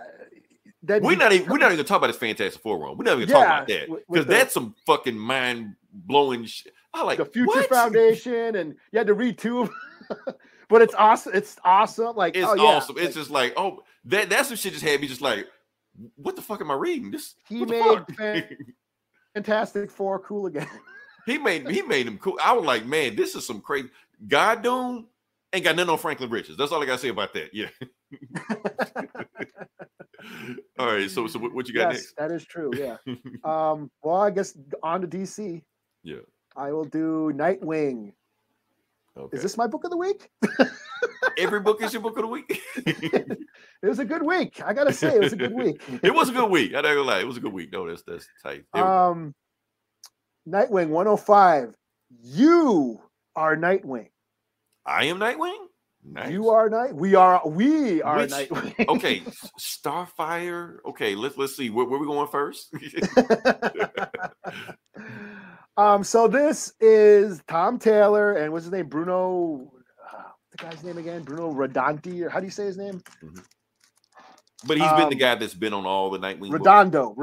Then we're not even talking about his Fantastic Four run. We're not even talking about that because that's some fucking mind blowing shit. I like the Future Foundation, and you had to read 2 of them. But it's awesome. It's awesome. Like it's awesome. It's just like that some shit just had me just like, what the fuck am I reading? He made Fantastic Four cool again. He made him cool. I was like, man, this is some crazy. God Doom ain't got nothing on Franklin Richards. That's all I gotta say about that. Yeah. All right. So what you got next? That is true. Yeah. Well, I guess on to DC. Yeah. I will do Nightwing. Okay. Is this my book of the week? Every book is your book of the week. It was a good week. I gotta say, it was a good week. It was a good week. I'm not gonna lie. It was a good week. No, that's tight. Nightwing 105. You are Nightwing. I am Nightwing. Nice. You are We are Nightwing. Okay, Starfire. Okay, let's see. Where we going first? So this is Tom Taylor and what's his name? Bruno. The guy's name again? Bruno Redondi, or how do you say his name? Mm-hmm. But he's been the guy that's been on all the Nightwing. Redondo.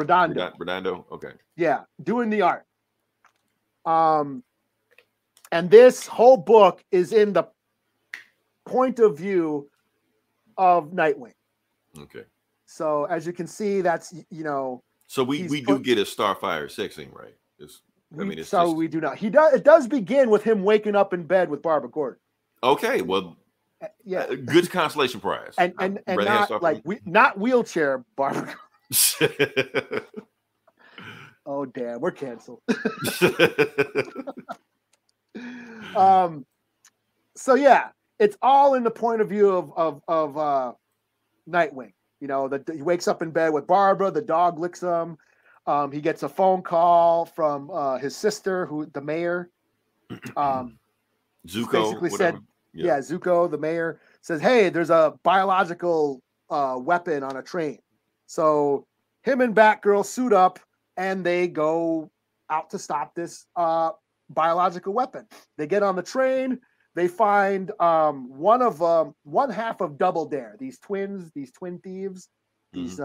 Okay. Yeah, doing the art. And this whole book is in the point of view of Nightwing. Okay. So as you can see, that's So we do get a Starfire sex scene, right? We do not. It does begin with him waking up in bed with Barbara Gordon. Okay, well, yeah, good consolation prize, and not like not wheelchair Barbara. Oh damn, we're canceled. So yeah, it's all in the point of view of Nightwing. You know, he wakes up in bed with Barbara. The dog licks him. He gets a phone call from his sister, the mayor. Zuko basically whatever. said, yeah, Zuko, the mayor, says, hey, there's a biological weapon on a train. So him and Batgirl suit up and they go out to stop this biological weapon. They get on the train. They find one half of Double Dare, these twin thieves, these,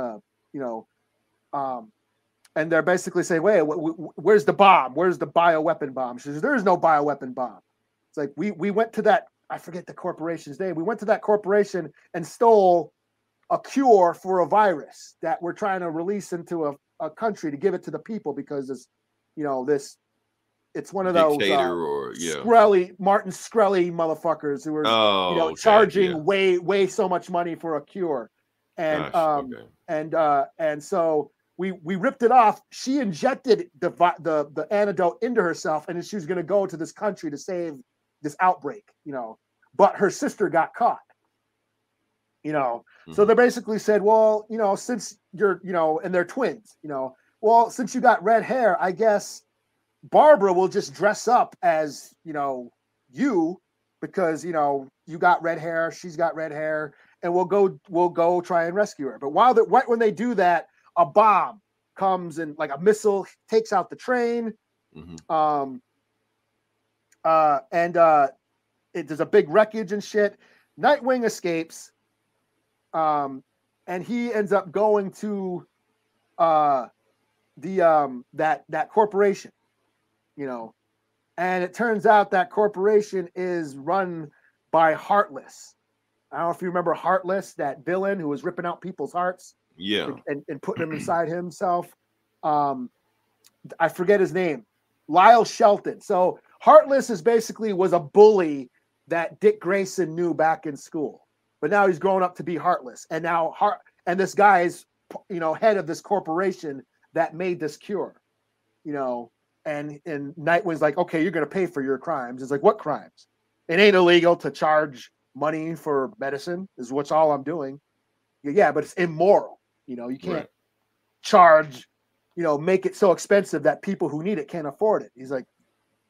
and they're basically saying, wait, where's the bomb? Where's the bioweapon bomb? She says, there's no bioweapon bomb. It's like, we went to that, I forget the corporation's name. We went to that corporation and stole a cure for a virus that we're trying to release into a country to give it to the people because it's one of those Martin Shkreli motherfuckers who are charging way so much money for a cure. And and so we ripped it off. She injected the antidote into herself, and she was going to go to this country to save this outbreak, but her sister got caught, So they basically said, well, since you're, and they're twins, well, since you got red hair, I guess Barbara will just dress up as, you, because, you got red hair, she's got red hair, and we'll go try and rescue her. But right when they do that, a bomb comes and like a missile takes out the train. There's a big wreckage and shit. Nightwing escapes. And he ends up going to that corporation, and it turns out that corporation is run by Heartless. I don't know if you remember Heartless, that villain who was ripping out people's hearts. Yeah. And putting them inside himself. I forget his name. Lyle Shelton. So Heartless was a bully that Dick Grayson knew back in school. But now he's grown up to be Heartless. And now this guy is, head of this corporation that made this cure. And Nightwing's like, okay, you're going to pay for your crimes. It's like, what crimes? It ain't illegal to charge money for medicine, is what's all I'm doing. Yeah, but it's immoral. You can't charge, make it so expensive that people who need it can't afford it. He's like,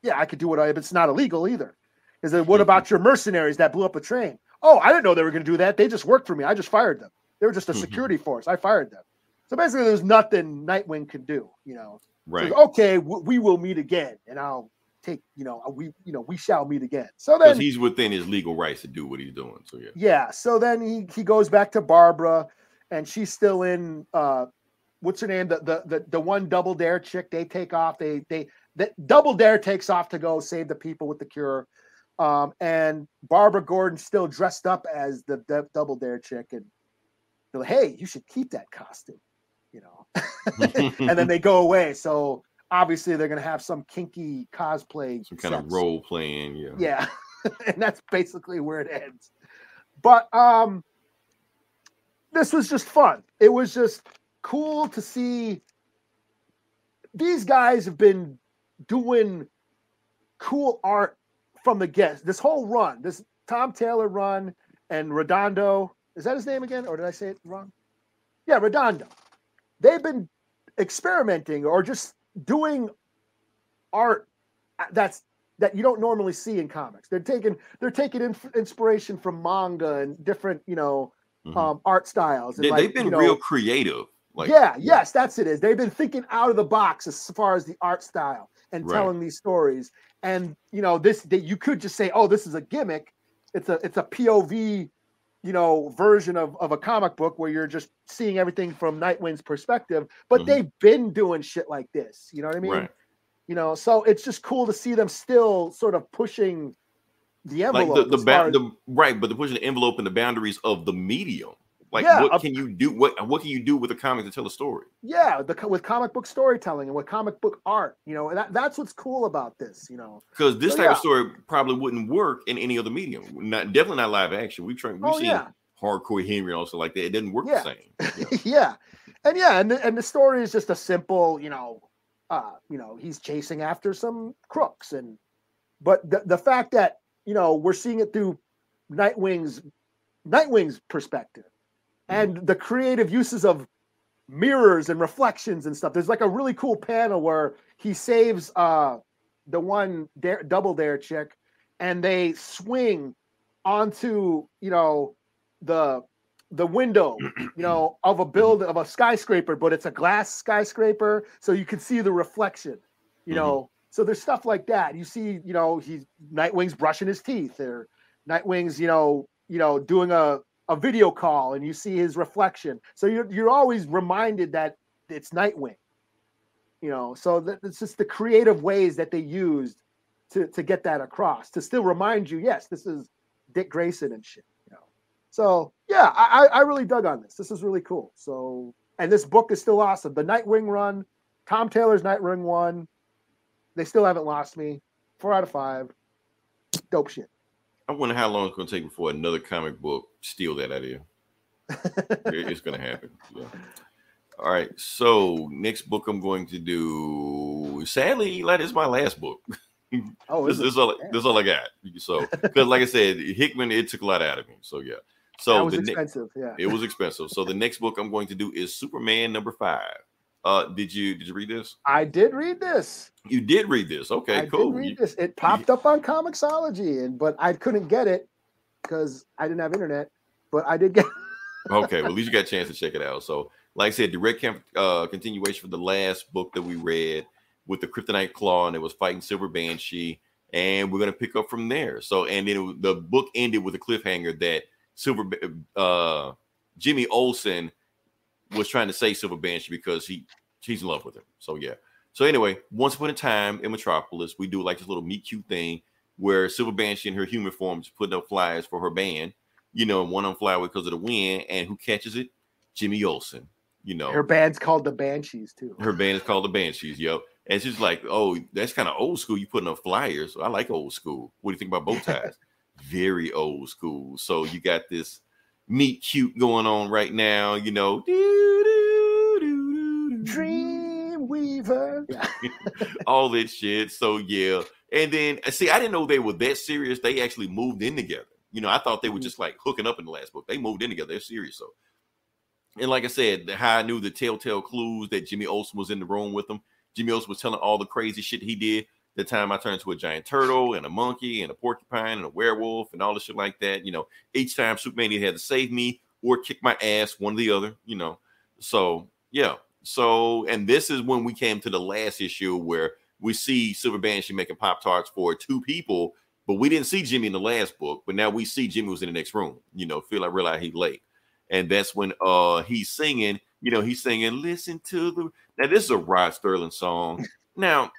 yeah, I could do but it's not illegal either. He said, what about your mercenaries that blew up a train? Oh, I didn't know they were going to do that. They just worked for me. I just fired them. They were just a security force. I fired them. So basically, there's nothing Nightwing can do. Right? So, okay, we will meet again, and I'll take. We shall meet again. So then he's within his legal rights to do what he's doing. So yeah. So then he goes back to Barbara, and she's still in. What's her name? The one Double Dare chick. They take off. The Double Dare takes off to go save the people with the cure. And Barbara Gordon's still dressed up as the Double Dare chick, and they're like, hey, you should keep that costume, and then they go away. So obviously they're going to have some kinky cosplay, some kind of role playing. Yeah. And that's basically where it ends. But this was just fun. It was just cool to see. These guys have been doing cool art from the get. This whole run, this Tom Taylor run, and Redondo, is that his name again, or did I say it wrong? Yeah, Redondo. They've been experimenting or just doing art that you don't normally see in comics. They're taking inspiration from manga and different art styles. And they've been real creative. Yes, that's it. They've been thinking out of the box as far as the art style and telling these stories. And you could just say, oh, this is a gimmick. It's a POV, version of a comic book where you're just seeing everything from Nightwing's perspective. But they've been doing shit like this. You know what I mean? Right. So it's just cool to see them still sort of pushing the envelope. But they're pushing the envelope and the boundaries of the medium. What can you do? What can you do with a comic to tell a story? Yeah, with comic book storytelling and with comic book art, and that's what's cool about this, Because this type of story probably wouldn't work in any other medium. Definitely not live action. We've seen hardcore Henry also like that. It didn't work the same. And the story is just a simple, he's chasing after some crooks, but the fact that we're seeing it through Nightwing's perspective. and the creative uses of mirrors and reflections and stuff. There's like a really cool panel where he saves the one double dare chick, and they swing onto the window of a skyscraper, but it's a glass skyscraper, so you can see the reflection. So there's stuff like that. You see, he's Nightwing's brushing his teeth, or Nightwing's doing a video call, and you see his reflection. So you're always reminded that it's Nightwing. So it's just the creative ways that they used to get that across, to still remind you, yes, this is Dick Grayson and shit. So yeah, I really dug on this. This is really cool. So, and this book is still awesome. The Nightwing run, Tom Taylor's Nightwing one, they still haven't lost me. 4 out of 5. Dope shit. I wonder how long it's going to take before another comic book steal that idea. It's going to happen. Yeah. All right. So next book I'm going to do, sadly, Eli, this is my last book. Oh, this is all I got. So, because like I said, Hickman, it took a lot out of me. So yeah. So that was expensive. Yeah, it was expensive. So the next book I'm going to do is Superman #5. Did you read this? I did read this. You did read this. Okay, cool. I did read this. It popped up on Comixology, but I couldn't get it because I didn't have internet. But I did get it. Okay, well, at least you got a chance to check it out. So, like I said, direct continuation for the last book that we read with the Kryptonite Claw, and it was fighting Silver Banshee, and we're gonna pick up from there. So, and then the book ended with a cliffhanger that Jimmy Olsen was trying to save Silver Banshee because she's in love with him. So yeah. So anyway, once upon a time in Metropolis, we do like this little meet cute thing where Silver Banshee in her human form is putting up flyers for her band, and one of them fly away because of the wind, and who catches it? Jimmy Olsen. Her band's called the Banshees too. Her band is called the Banshees, yep. And she's like, oh, that's kind of old school. You putting up flyers. I like old school. What do you think about bow ties? Very old school. So you got this meet cute going on right now, Dreamweaver. all that shit. So yeah. And then see, I didn't know they were that serious. They actually moved in together. I thought they were just like hooking up in the last book. They moved in together. They're serious. So, and like I said, how I knew the telltale clues that Jimmy Olsen was in the room with them. Jimmy Olsen was telling all the crazy shit he did. The time I turned into a giant turtle and a monkey and a porcupine and a werewolf and all the shit like that. Each time Superman either had to save me or kick my ass, one or the other. So yeah. So, and this is when we came to the last issue where we see Silver Banshee making Pop-Tarts for 2 people, but we didn't see Jimmy in the last book. But now we see Jimmy was in the next room. Realize he's late, and that's when he's singing. He's singing "Listen to the." Now this is a Rod Sterling song. Now,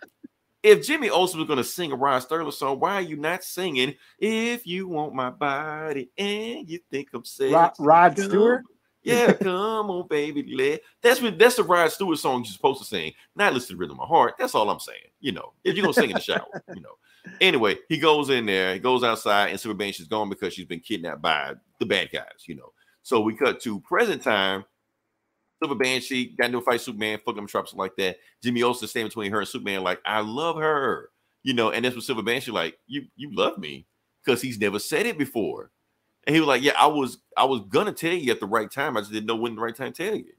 if Jimmy Olsen was going to sing a Rod Sterling song, why are you not singing "If You Want My Body and You Think I'm Sexy"? Rod Stewart. Yeah, come on, baby. That's the Rod Stewart song you're supposed to sing. Not listen to Rhythm of My Heart. That's all I'm saying. If you're gonna sing in the shower, Anyway, he goes in there, he goes outside, and Silver Banshee's gone because she's been kidnapped by the bad guys. So we cut to present time. Silver Banshee got into a fight, Superman, fucking him, something like that. Jimmy Olsen standing between her and Superman, like, I love her. And that's what Silver Banshee like, you love me, because he's never said it before. And he was like, yeah, I was gonna tell you at the right time. I just didn't know when the right time to tell you,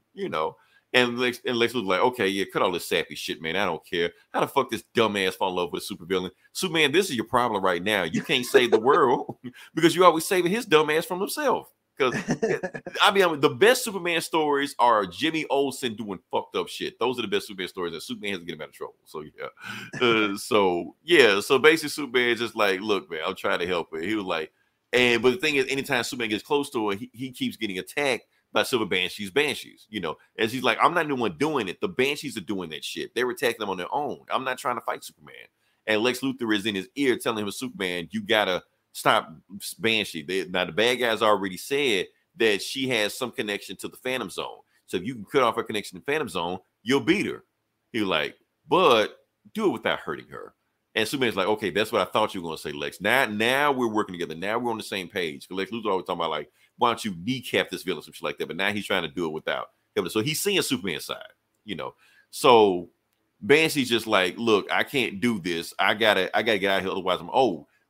And Lex was like, okay, yeah, cut all this sappy shit, man. I don't care. How the fuck this dumbass fall in love with a supervillain? Superman, this is your problem right now. You can't save the world because you're always saving his dumbass from himself. Because the best Superman stories are Jimmy Olsen doing fucked up shit. Those are the best Superman stories, and Superman has to get him out of trouble. So yeah, so basically Superman is just like, look, man, I'm trying to help her. He was like, but the thing is, anytime Superman gets close to her, he keeps getting attacked by Silver Banshees, and she's like, I'm not the one doing it. The Banshees are doing that shit. They're attacking them on their own. I'm not trying to fight Superman. And Lex Luthor is in his ear telling him, Superman, you gotta stop Banshee. Now the bad guys already said that she has some connection to the Phantom Zone. So if you can cut off her connection to the Phantom Zone, you'll beat her. He was like, but do it without hurting her. And Superman's like, okay, that's what I thought you were going to say, Lex. Now we're working together. Now we're on the same page. Because Lex Luthor always talking about, like, why don't you kneecap this villain, some shit like that. But now he's trying to do it without. So he's seeing Superman's side, So Banshee's just like, look, I can't do this. I gotta get out of here. Otherwise,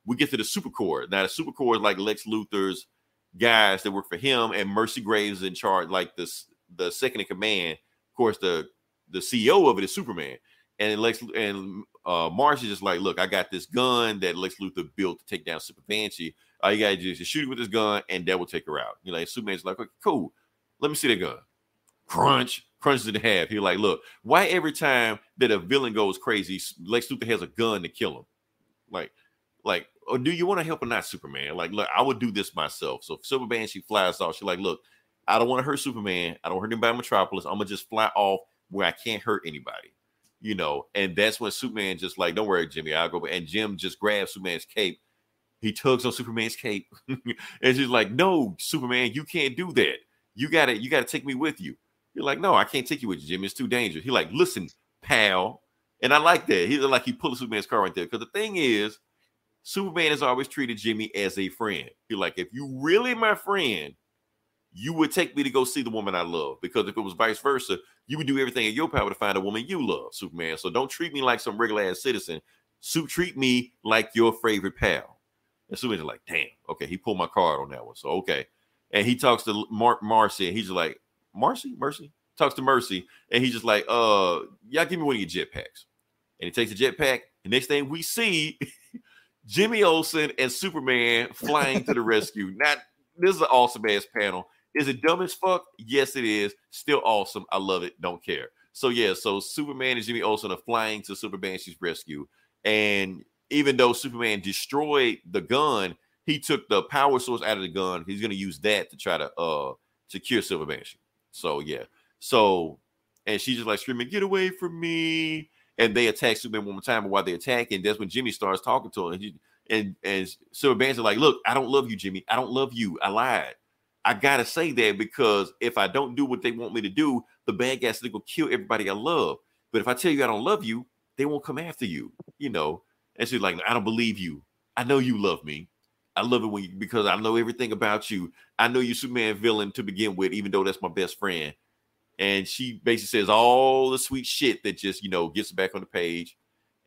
we get to the super core. Now, the super core is like Lex Luthor's guys that work for him, and Mercy Graves is in charge, like this, the second in command. Of course, the CEO of it is Superman, and Marsh is just like, look, I got this gun that Lex Luthor built to take down Super Banshee. All you gotta do is just shoot it with this gun, and that will take her out. Like Superman's like, okay, cool, let me see that gun. Crunches it in half. He's like, look, why every time that a villain goes crazy, Lex Luthor has a gun to kill him? Like, or do you want to help or not, Superman? Like, look, I would do this myself. So if Super Banshee flies off, she's like, look, I don't want to hurt Superman. I don't hurt anybody in Metropolis. I'm gonna just fly off where I can't hurt anybody. And that's when Superman just like, don't worry, Jimmy, I'll go. And Jim just grabs Superman's cape. He tugs on Superman's cape. And she's like, no, Superman, you can't do that. You gotta take me with you. You're like, no, I can't take you with you, Jimmy. It's too dangerous. He's like, listen, pal. And I like that. He's like, he pulled Superman's car right there. Because the thing is, Superman has always treated Jimmy as a friend. He's like, if you really my friend, you would take me to go see the woman I love. Because if it was vice versa, you would do everything in your power to find a woman you love, Superman. So don't treat me like some regular ass citizen. Treat me like your favorite pal. And Superman's like, damn, okay, he pulled my card on that one. So okay. And he talks to Marcy, and he's just like, Mercy talks to Mercy, and he's just like, y'all give me one of your jetpacks. And he takes the jetpack, and next thing we see, Jimmy Olsen and Superman flying to the rescue. This is an awesome ass panel. Is it dumb as fuck? Yes, it is. Still awesome. I love it. Don't care. So yeah, so Superman and Jimmy Olsen are flying to Super Banshee's rescue, and even though Superman destroyed the gun, he took the power source out of the gun. He's going to use that to try to cure Silver Banshee. So yeah. So, and she's just like screaming, "Get away from me!" And they attack Superman one more time. But while they attack, and that's when Jimmy starts talking to her. And Silver Banshee like, "Look, I don't love you, Jimmy. I don't love you. I lied. I gotta say that because if I don't do what they want me to do, the bad guys will kill everybody I love. But if I tell you I don't love you, they won't come after you, And she's like, I don't believe you. I know you love me. I love it because I know everything about you. I know you're Superman villain to begin with, even though that's my best friend." And she basically says all the sweet shit that just, gets back on the page.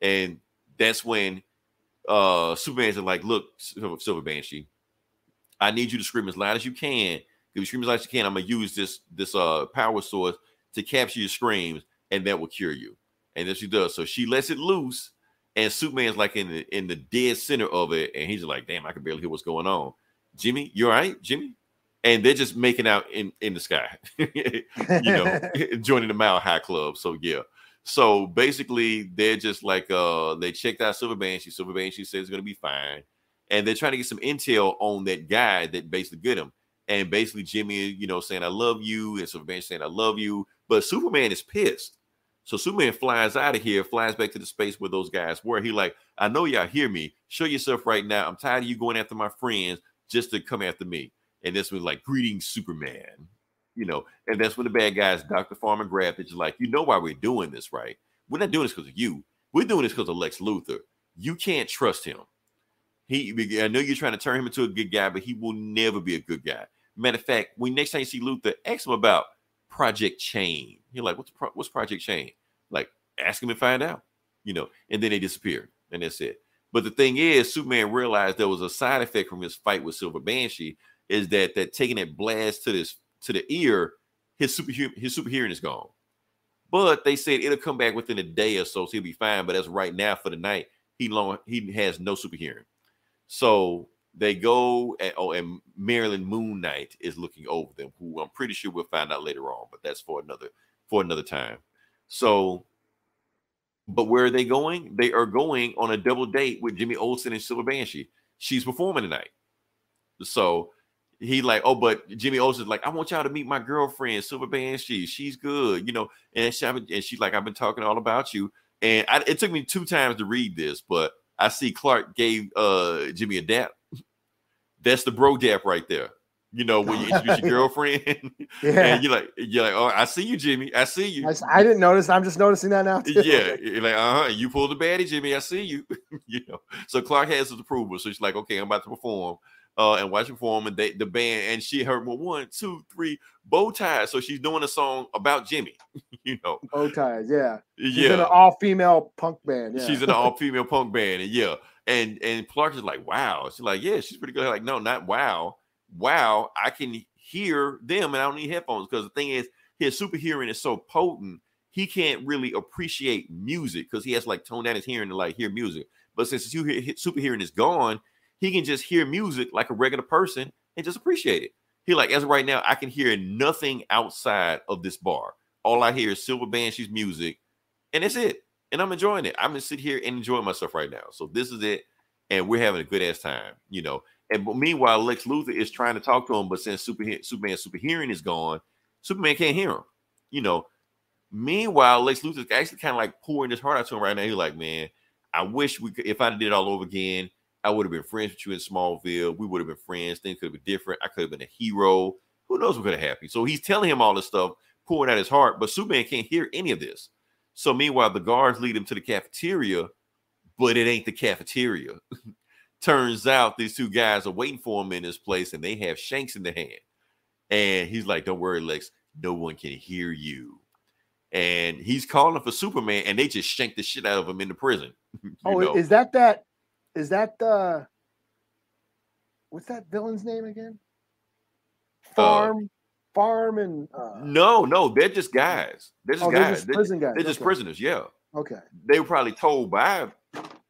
And that's when Superman's like, look, Silver Banshee, I need you to scream as loud as you can. If you scream as loud as you can, I'm going to use this power source to capture your screams, and that will cure you. And then she does. So she lets it loose, and Superman's like in the dead center of it. And he's like, damn, I can barely hear what's going on. Jimmy, you all right, Jimmy? And they're just making out in the sky, joining the Mile High Club. So yeah. So basically, they're just like they checked out Silver Banshee. Silver Banshee says it's gonna be fine, and they're trying to get some intel on that guy that basically get him. And basically, Jimmy, saying I love you, and Silver Banshee saying I love you, but Superman is pissed. So Superman flies out of here, flies back to the space where those guys were. He like, I know y'all hear me. Show yourself right now. I'm tired of you going after my friends just to come after me. And this was like, greetings, Superman, and that's when the bad guys, Dr. Farmer, grabbed it. Just like, why we're doing this, right? We're not doing this because of you. We're doing this because of Lex Luthor. You can't trust him. I know you're trying to turn him into a good guy, but he will never be a good guy. Matter of fact, when next time you see Luthor, ask him about Project Chain. You're like, what's Project Chain? Like, ask him and find out, and then they disappear, and that's it. But the thing is, Superman realized there was a side effect from his fight with Silver Banshee. Is that taking that blast to the ear, his super hearing is gone. But they said it'll come back within a day or so he'll be fine. But as right now for the night, he has no super hearing. So they go and Marilyn Moon Knight is looking over them, who I'm pretty sure we'll find out later on. But that's for another time. So, but where are they going? They are going on a double date with Jimmy Olsen and Silver Banshee. She's performing tonight. So he like, but Jimmy Olsen's like, I want y'all to meet my girlfriend, Silver Banshee. She's good, and she's like, I've been talking all about you. And it took me 2 times to read this, but I see Clark gave Jimmy a dap. That's the bro dap right there. When you introduce your girlfriend, and you're like, oh, I see you, Jimmy. I see you. I didn't notice. I'm just noticing that now too. Yeah, you're like, you pulled the baddie, Jimmy. I see you. So Clark has his approval. So she's like, okay, I'm about to perform. And watch perform, and the band, and she heard 1, 2, 3 bow ties. So she's doing a song about Jimmy, Bow ties, yeah. She's in an all-female punk band. Yeah. She's in an all-female punk band, and and Clark is like, wow. She's like, yeah, she's pretty good. Like, no, not wow. wow, I can hear them and I don't need headphones. Because the thing is, his super hearing is so potent, he can't really appreciate music because he has to like tone down his hearing to like hear music. But since his super hearing is gone, he can just hear music like a regular person and just appreciate it. He like, as of right now, I can hear nothing outside of this bar. All I hear is Silver Banshee's music, and that's it. And I'm enjoying it. I'm gonna sit here and enjoy myself right now. So this is it, and we're having a good ass time, you know. And but meanwhile, Lex Luthor is trying to talk to him, but since Superman's super hearing is gone, Superman can't hear him, you know. Meanwhile, Lex Luthor is actually kind of like pouring his heart out to him right now. He's like, man, I wish we could, if I did it all over again, I would have been friends with you in Smallville. We would have been friends. Things could have been different. I could have been a hero. Who knows what could have happened? So he's telling him all this stuff, pouring out his heart, but Superman can't hear any of this. So meanwhile, the guards lead him to the cafeteria, but it ain't the cafeteria. Turns out these two guys are waiting for him in this place, and they have shanks in their hand. And he's like, don't worry, Lex. No one can hear you. And he's calling for Superman, and they just shanked the shit out of him in the prison. Know? Is that what's that villain's name again? Farm and no, they're just guys. They're just guys. They're just prison guys. They're just prisoners, yeah. Okay. They were probably told by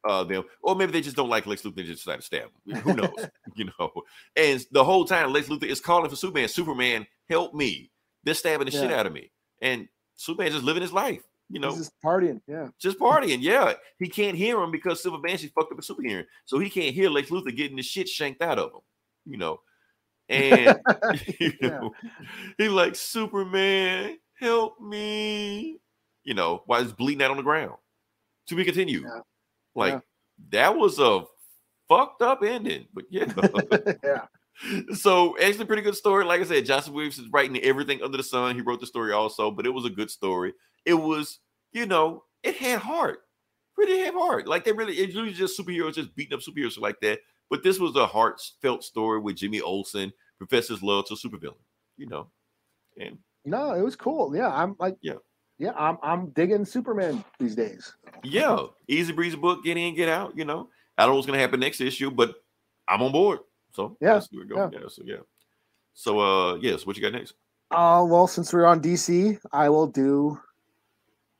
them, or maybe they just don't like Lex Luthor. They just decided to stab him. Who knows? You know. And the whole time, Lex Luthor is calling for Superman. Superman, help me! They're stabbing the shit out of me. And Superman just living his life. You know, just partying, yeah. Just partying, yeah. He can't hear him because Silver Banshee fucked up his super hearing. So he can't hear Lex Luthor getting the shit shanked out of him, you know. And you know, he's like, Superman, help me. You know, while he's bleeding out on the ground. To be continued. Yeah. Like, that was a fucked up ending. But yeah. Yeah. So actually pretty good story. Like I said, Johnson Williams is writing everything under the sun. He wrote the story also, but it was a good story. It was, you know, it had heart. Really had heart. Like it's usually just superheroes just beating up superheroes like that. But this was a heartfelt story with Jimmy Olsen, Professor's love to supervillain, you know. And no, it was cool. Yeah, I'm digging Superman these days. Yeah, easy breezy book, get in, get out, you know. I don't know what's gonna happen next issue, but I'm on board. So yeah, here we go. So yes, what you got next? Well, since we're on DC, I will do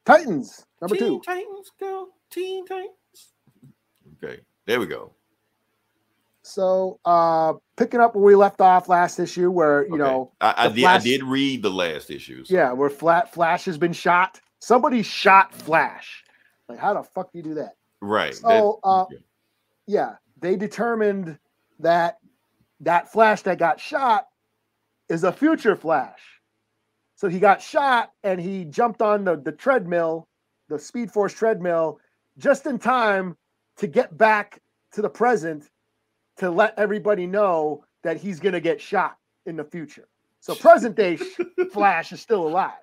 Titans number 2. Titans, go Teen Titans. Okay, there we go. So picking up where we left off last issue, where you know I did read the last issues. Yeah, where Flash has been shot. Somebody shot Flash. Like, how the fuck do you do that? Right. So they determined that Flash that got shot is a future Flash. So he got shot and he jumped on the treadmill, the Speed Force treadmill, just in time to get back to the present to let everybody know that he's going to get shot in the future. So present day Flash is still alive.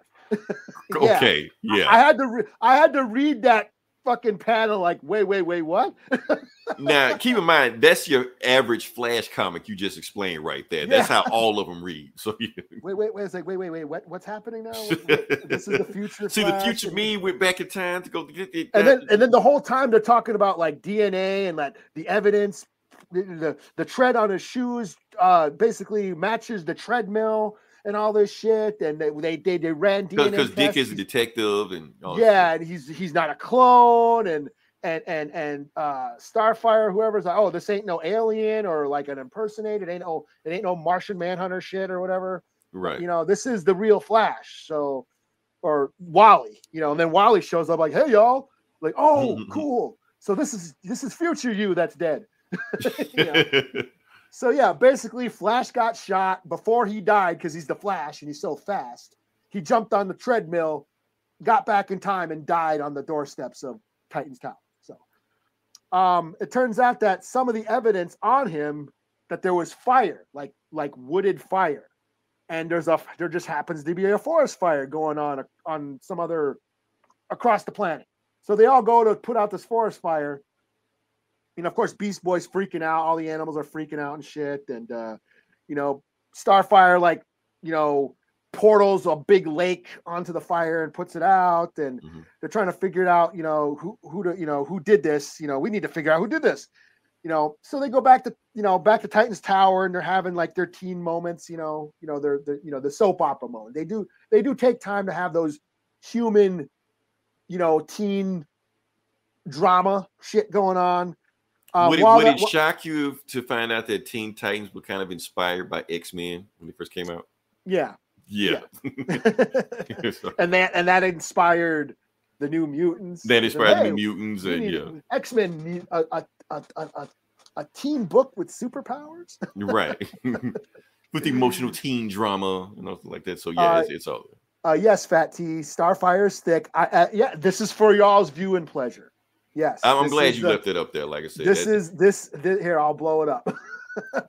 Okay. Yeah. I had to read that fucking panel like, wait, what? Now, keep in mind, that's your average Flash comic you just explained right there. That's how all of them read. So wait, it's like, wait, what's happening now? This is the future. See, Flash, the future me went back in time to go get it. And then the whole time they're talking about like DNA and like the evidence, the tread on his shoes basically matches the treadmill and all this shit, and they ran DNA because Dick is a detective, and and he's not a clone, and Starfire, whoever's like, oh, this ain't no alien or like an impersonator, it ain't no Martian Manhunter shit or whatever, right? You know, this is the real Flash. So, or Wally, you know, and then Wally shows up like, hey y'all, like, oh, cool. So this is future you that's dead. You know? So yeah, basically Flash got shot before he died because he's the Flash and he's so fast. He jumped on the treadmill, got back in time, and died on the doorsteps of Titan's Tower. So it turns out that some of the evidence on him that there was fire, like wooded fire, and there just happens to be a forest fire going on some other across the planet. So they all go to put out this forest fire. And of course, Beast Boy's freaking out. All the animals are freaking out and shit. And, you know, Starfire, like, you know, portals a big lake onto the fire and puts it out. And they're trying to figure it out, you know, who did this. You know, we need to figure out who did this. So they go back to Titans Tower, and they're having like their teen moments, they're the soap opera moment. They do take time to have those human, teen drama shit going on. Would it shock you to find out that Teen Titans were kind of inspired by X-Men when they first came out? Yeah. Yeah. and that inspired the New Mutants. That inspired the New Mutants, and X-Men need a teen book with superpowers. Right. With emotional teen drama and nothing like that. So yeah, it's all. Yes, Fat T. Starfire is thick. This is for y'all's viewing pleasure. Yes, I'm glad you left it up there. Like I said, this here. I'll blow it up.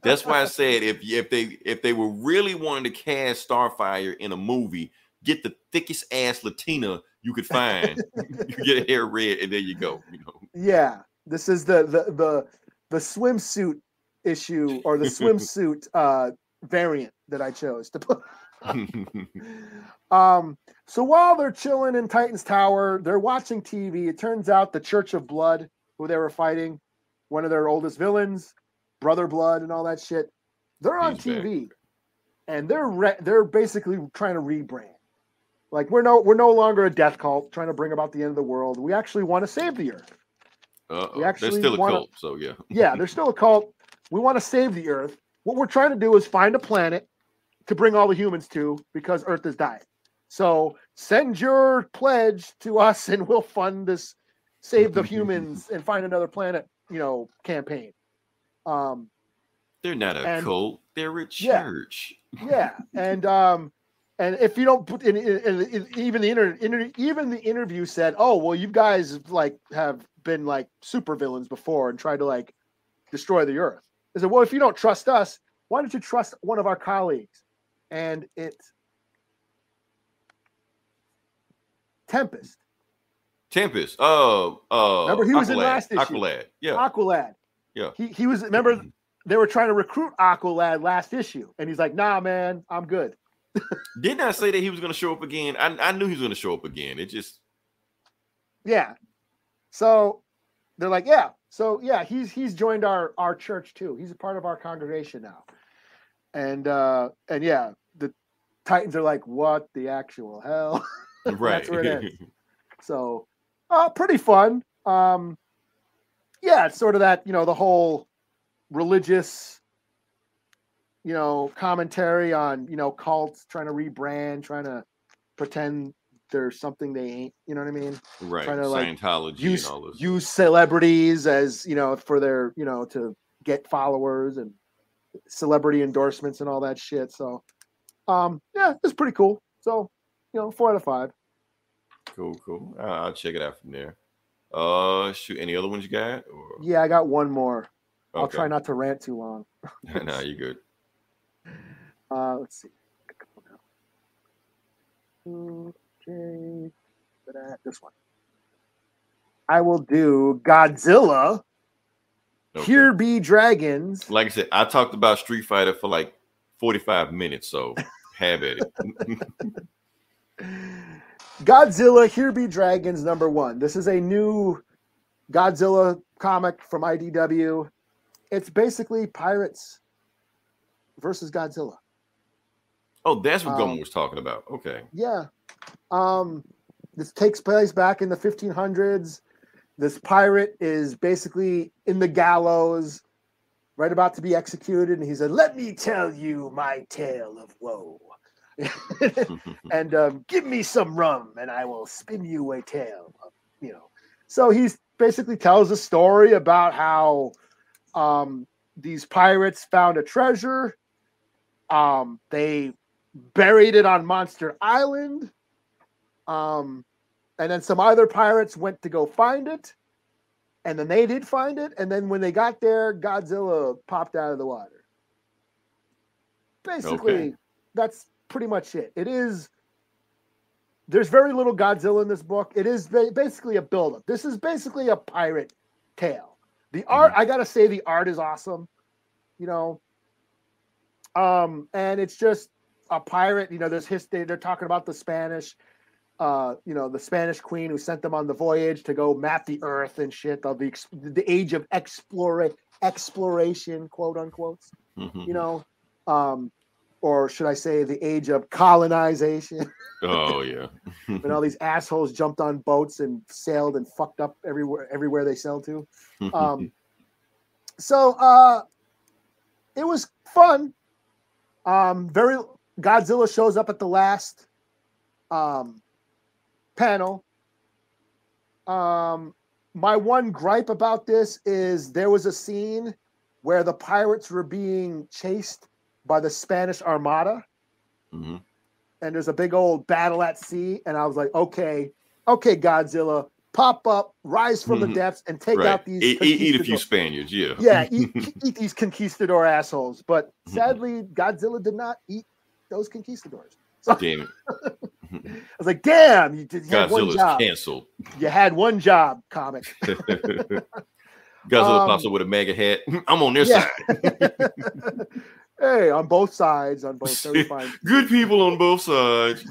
That's why I said if they were really wanting to cast Starfire in a movie, get the thickest ass Latina you could find. You get her hair red, and there you go. Yeah, this is the swimsuit issue, or the swimsuit variant that I chose to put. So while they're chilling in Titan's Tower, they're watching TV. It turns out the Church of Blood, who they were fighting, one of their oldest villains, Brother Blood and all that shit, they're on TV, and they're basically trying to rebrand. Like, we're no longer a death cult trying to bring about the end of the world. We actually want to save the earth. They're still a cult, so yeah. Yeah, they're still a cult. We want to save the earth. What we're trying to do is find a planet to bring all the humans to, because Earth is dying. So send your pledge to us, and we'll fund this save the humans and find another planet, campaign. They're not a cult; they're a church. Yeah, and if you don't put in even the interview said, oh well, you guys have been like supervillains before and tried to destroy the Earth. They said, well, if you don't trust us, why don't you trust one of our colleagues? And it's Tempest. Oh, remember he was in last issue. Aqualad. Yeah. Aqualad. Yeah. He was. Remember they were trying to recruit Aqualad last issue, and he's like, "Nah, man, I'm good." Didn't I say that he was going to show up again? I knew he was going to show up again. It just. Yeah. So they're like, yeah. So yeah, he's joined our church too. He's a part of our congregation now. And yeah, the Titans are like, what the actual hell? Right. That's where it ends. So, pretty fun. Yeah, it's sort of that, the whole religious, commentary on, cults trying to rebrand, trying to pretend there's something they ain't. You know what I mean? Right. Trying to Scientology and all this. Use celebrities as for their to get followers and celebrity endorsements and all that shit. So yeah, it's pretty cool. So 4 out of 5. Cool. I'll check it out from there. Shoot, any other ones you got? Or? Yeah, I got one more. Okay. I'll try not to rant too long. No, you're good. Let's see. Okay, this one. I will do Godzilla. Okay. Here Be Dragons. Like I said, I talked about Street Fighter for like 45 minutes, so have at it. Godzilla, Here Be Dragons, #1. This is a new Godzilla comic from IDW. It's basically pirates versus Godzilla. Oh, that's what Gomer was talking about. Okay. Yeah. This takes place back in the 1500s. This pirate is basically in the gallows, right about to be executed, and he said, "Let me tell you my tale of woe." And give me some rum and I will spin you a tale. So he's basically tells a story about how these pirates found a treasure. They buried it on Monster Island. And then some other pirates went to go find it. And then they did find it. And then when they got there, Godzilla popped out of the water. Basically, That's pretty much it. There's very little Godzilla in this book. It is basically a buildup. This is basically a pirate tale. The art, I gotta say, the art is awesome. And it's just a pirate. There's history. They're talking about the Spanish. the Spanish queen who sent them on the voyage to go map the earth and shit of the age of exploration, quote unquote, or should I say the age of colonization? Oh yeah. When all these assholes jumped on boats and sailed and fucked up everywhere they sailed to. So it was fun. Godzilla shows up at the last panel. My one gripe about this is there was a scene where the pirates were being chased by the Spanish Armada. Mm-hmm. And there's a big old battle at sea. And I was like, okay, Godzilla, pop up, rise from the depths, and take out these. Eat a few Spaniards, yeah. Yeah, eat these conquistador assholes. But sadly, Godzilla did not eat those conquistadors. So, damn it. I was like, damn, you had one Godzilla's job. canceled. You had one job, comic. Godzilla pops up with a MAGA hat. I'm on their side. Hey, on both sides, fine. Good people on both sides.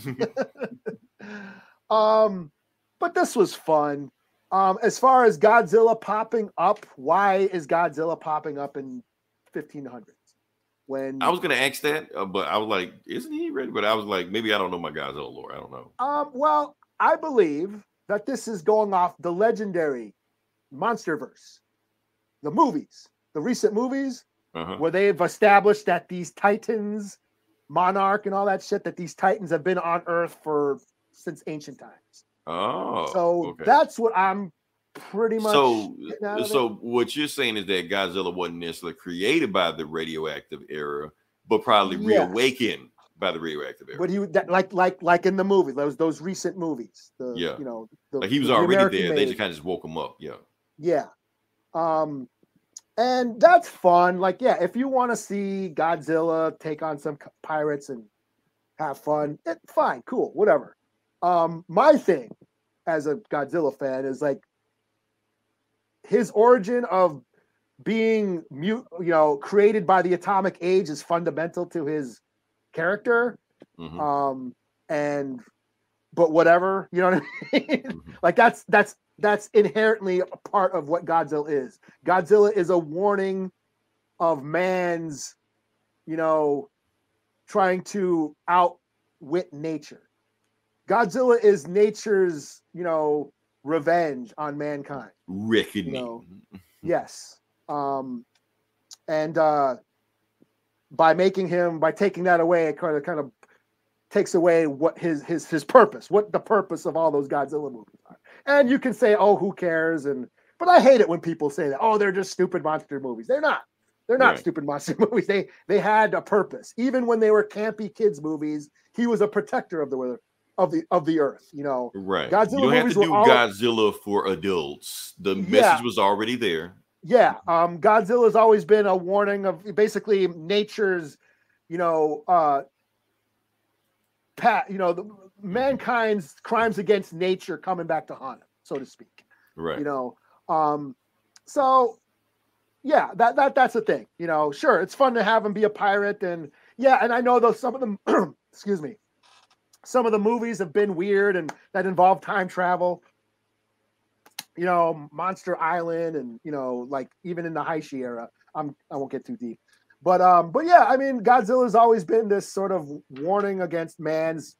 But this was fun. As far as Godzilla popping up, why is Godzilla popping up in 1500s? When I was gonna ask that, but I was like, isn't he ready? But I was like, maybe I don't know my Godzilla lore. I don't know. Well, I believe that this is going off the legendary Monsterverse, the movies, the recent movies. Where they've established that these Titans, Monarch, and all that shit, that these Titans have been on Earth since ancient times. Oh, so that's what I'm pretty much. So what you're saying is that Godzilla wasn't necessarily created by the radioactive era, but probably reawakened by the radioactive era. But he like in the movie, those recent movies. Like he was already there. They just kind of just woke him up. Yeah. Yeah. And that's fun. Like, yeah, if you want to see Godzilla take on some pirates and have fun, fine, cool, whatever. My thing as a Godzilla fan is like his origin of being created by the atomic age is fundamental to his character. But whatever, you know what I mean? Like that's inherently a part of what Godzilla is. Godzilla is a warning of man's, trying to outwit nature. Godzilla is nature's, revenge on mankind. Reckoning. Yes. And by taking that away, it kind of takes away what his purpose, what the purpose of all those Godzilla movies are. And you can say, oh, who cares? But I hate it when people say that, oh, they're just stupid monster movies. They're not. They're not stupid monster movies. They had a purpose. Even when they were campy kids movies, he was a protector of the earth. Right. Godzilla you don't have to do Godzilla for adults. The message was already there. Yeah. Godzilla's always been a warning of basically nature's, mankind's crimes against nature coming back to haunt him, so to speak. Right. So yeah, that's the thing. Sure, it's fun to have him be a pirate, and I know though some of them excuse me, some of the movies have been weird and that involve time travel. Monster Island, and like even in the Heishi era. I won't get too deep. But yeah, I mean, Godzilla's always been this sort of warning against man's,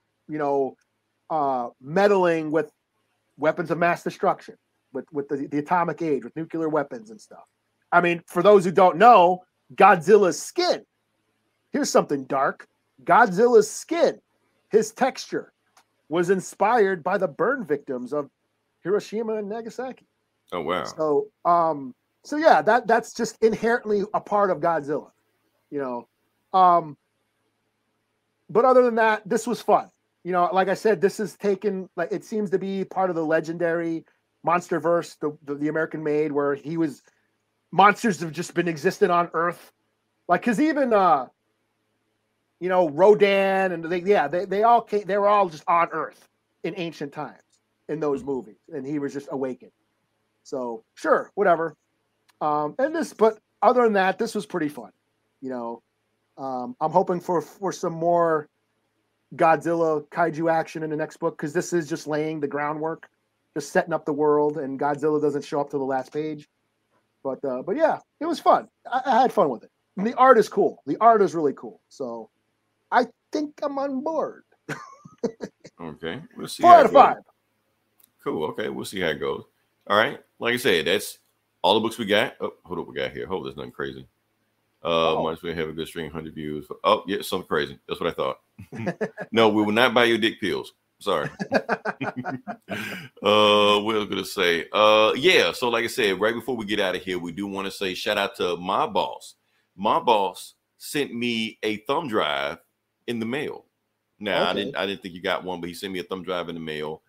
meddling with weapons of mass destruction, with the atomic age, with nuclear weapons and stuff. I mean, for those who don't know, Godzilla's skin. Here's something dark. Godzilla's skin, his texture, was inspired by the burn victims of Hiroshima and Nagasaki. Oh wow. So yeah, that's just inherently a part of Godzilla. But other than that, this was fun. Like I said, this is taken, like, it seems to be part of the legendary Monsterverse, the American made, where monsters have just been existing on Earth. Like, cause even, Rodan and they all came, they were all just on Earth in ancient times in those movies. And he was just awakened. So sure, whatever. But other than that, this was pretty fun. I'm hoping for some more Godzilla kaiju action in the next book, because this is just laying the groundwork, just setting up the world, and Godzilla doesn't show up till the last page. But yeah, it was fun. I had fun with it. And the art is cool. The art is really cool. So I think I'm on board. Okay, we'll see. 4 out of 5. Cool. Okay, we'll see how it goes. All right, like I said, that's all the books we got. Oh, hold up, we got here. Hope there's nothing crazy. Might as well have a good string, 100 views. Oh, yeah, something crazy. That's what I thought. No, we will not buy your dick pills. Sorry. What was I gonna say? Yeah. So, like I said, right before we get out of here, we do want to say shout out to my boss. My boss sent me a thumb drive in the mail. Now, Okay. I didn't think you got one, but he sent me a thumb drive in the mail.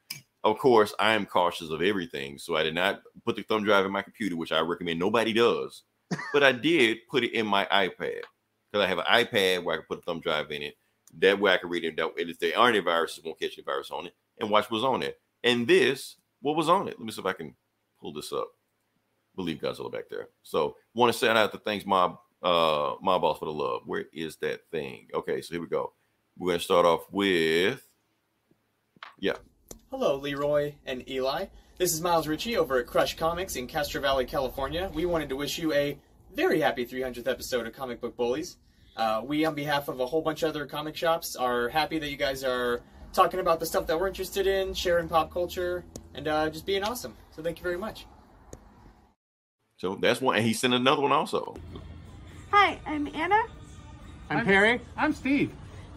Of course, I am cautious of everything, so I did not put the thumb drive in my computer, which I recommend nobody does. But I did put it in my iPad, because I have an iPad where I can put a thumb drive in it. That way I can read it. If there aren't any viruses, won't catch any virus on it, and watch what's on it. And what was on it? Let me see if I can pull this up. Believe Godzilla back there. So want to shout out to thanks my boss for the love. Where is that thing? Okay, so here we go. We're going to start off with, yeah. Hello, Leroy and Eli. This is Miles Ritchie over at Crush Comics in Castro Valley, California. We wanted to wish you a very happy 300th episode of Comic Book Bullies. We, on behalf of a whole bunch of other comic shops, are happy that you guys are talking about the stuff that we're interested in, sharing pop culture, and just being awesome. So thank you very much. So that's one. And he sent another one also. Hi, I'm Anna. I'm Perry. I'm Steve.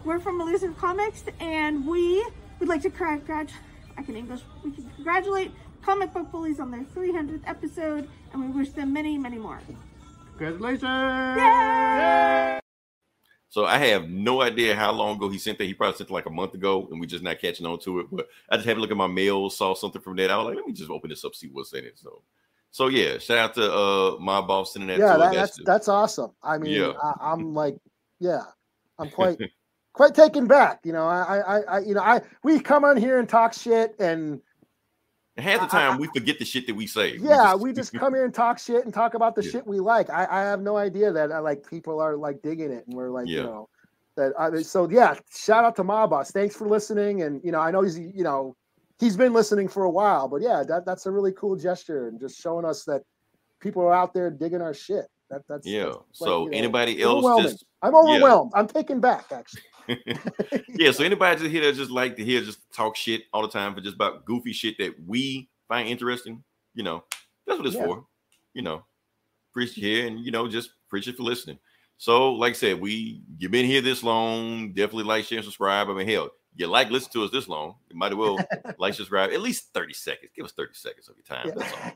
We're from Elusive Comics, and we would like to we can congratulate Comic Book Bullies on their 300th episode, and we wish them many, many more. Congratulations! Yay! So I have no idea how long ago he sent that. He probably sent it like a month ago, and we're just not catching on to it. But I just had to look at my mail, saw something from that. I was like, let me just open this up, see what's in it. So yeah, shout out to my boss sending that. Yeah, that's awesome. I mean, Yeah. I'm like, yeah, I'm quite taken back. You know, we come on here and talk shit, and half the time we forget the shit that we say. Yeah, we just come here and talk shit and talk about the shit we like. I have no idea that like people are like digging it, and we're like, you know, that. So yeah, shout out to my boss. Thanks for listening, and you know, I know he's been listening for a while, but yeah, that's a really cool gesture, and just showing us that people are out there digging our shit. That's so like, anybody else I'm overwhelmed. I'm taken back, actually. Yeah, so anybody just here that just like to hear just talk shit all the time for just about goofy shit that we find interesting, you know, that's what it's for. You know, appreciate and just appreciate for listening. So, like I said, you've been here this long. Definitely like, share, and subscribe. I mean, hell, you listen to us this long, you might as well like, subscribe at least 30 seconds. Give us 30 seconds of your time. That's all.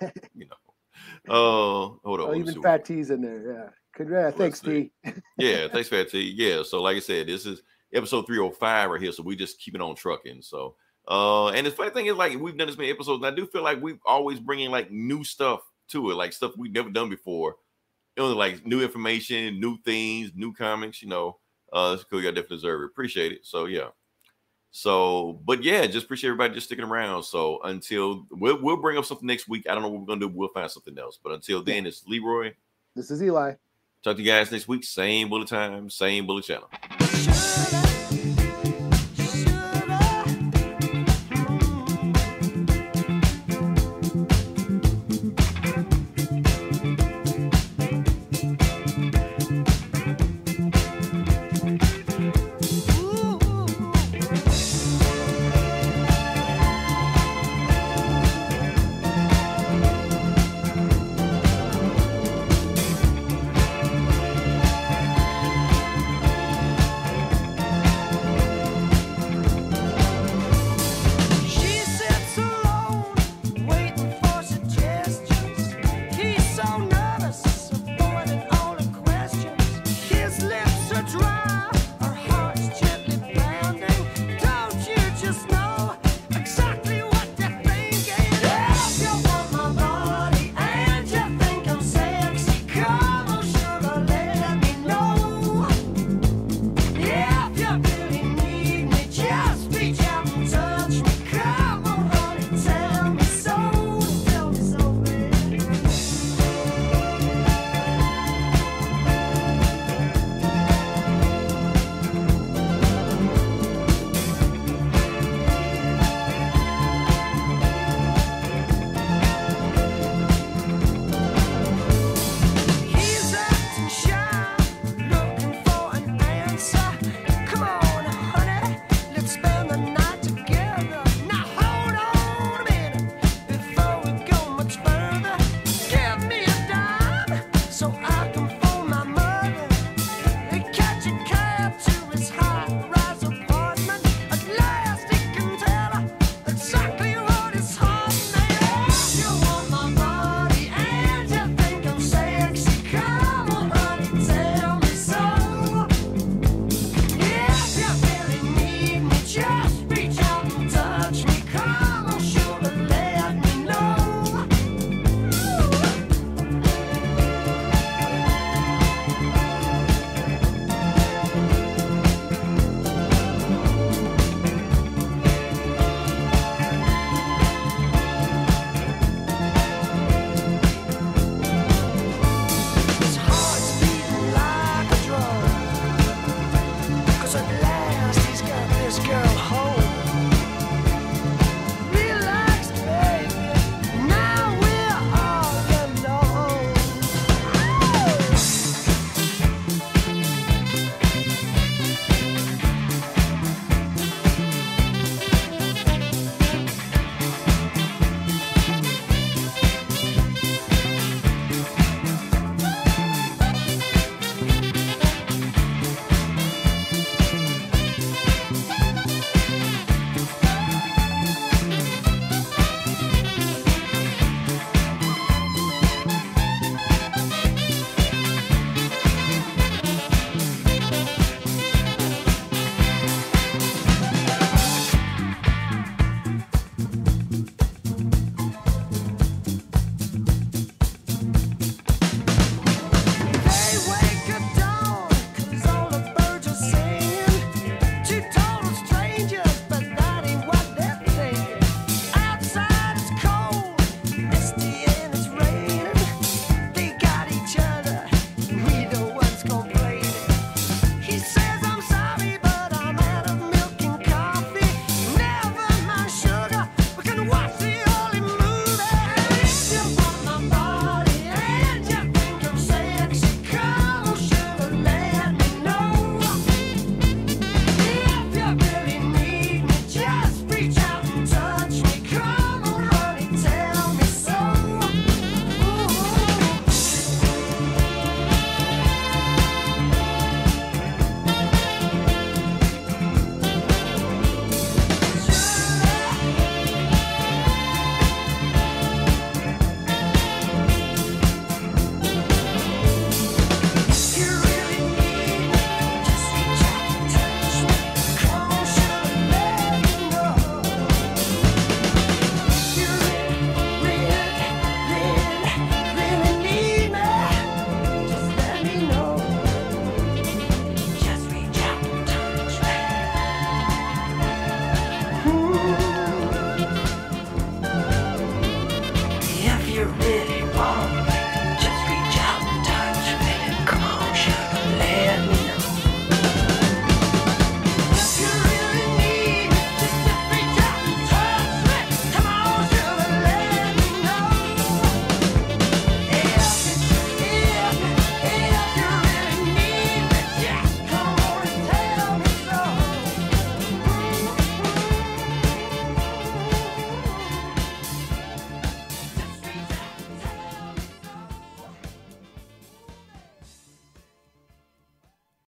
Hold on. Oh, even Fat T's in there. Yeah. Congrats. Thanks, T. Yeah, thanks, Fat T. Yeah. So, like I said, this is episode 305 right here. So we just keep it on trucking. So, and the funny thing is, like, we've done this many episodes, and I do feel like we've always bringing like new stuff to it, like stuff we've never done before. Like new information, new things, new comics. It's cool. You definitely deserve it. Appreciate it. So yeah. So, but yeah, just appreciate everybody just sticking around. So until we'll bring up something next week. I don't know what we're gonna do. We'll find something else. But until then, it's Leroy. This is Eli. Talk to you guys next week. Same bullet time, same bullet channel. So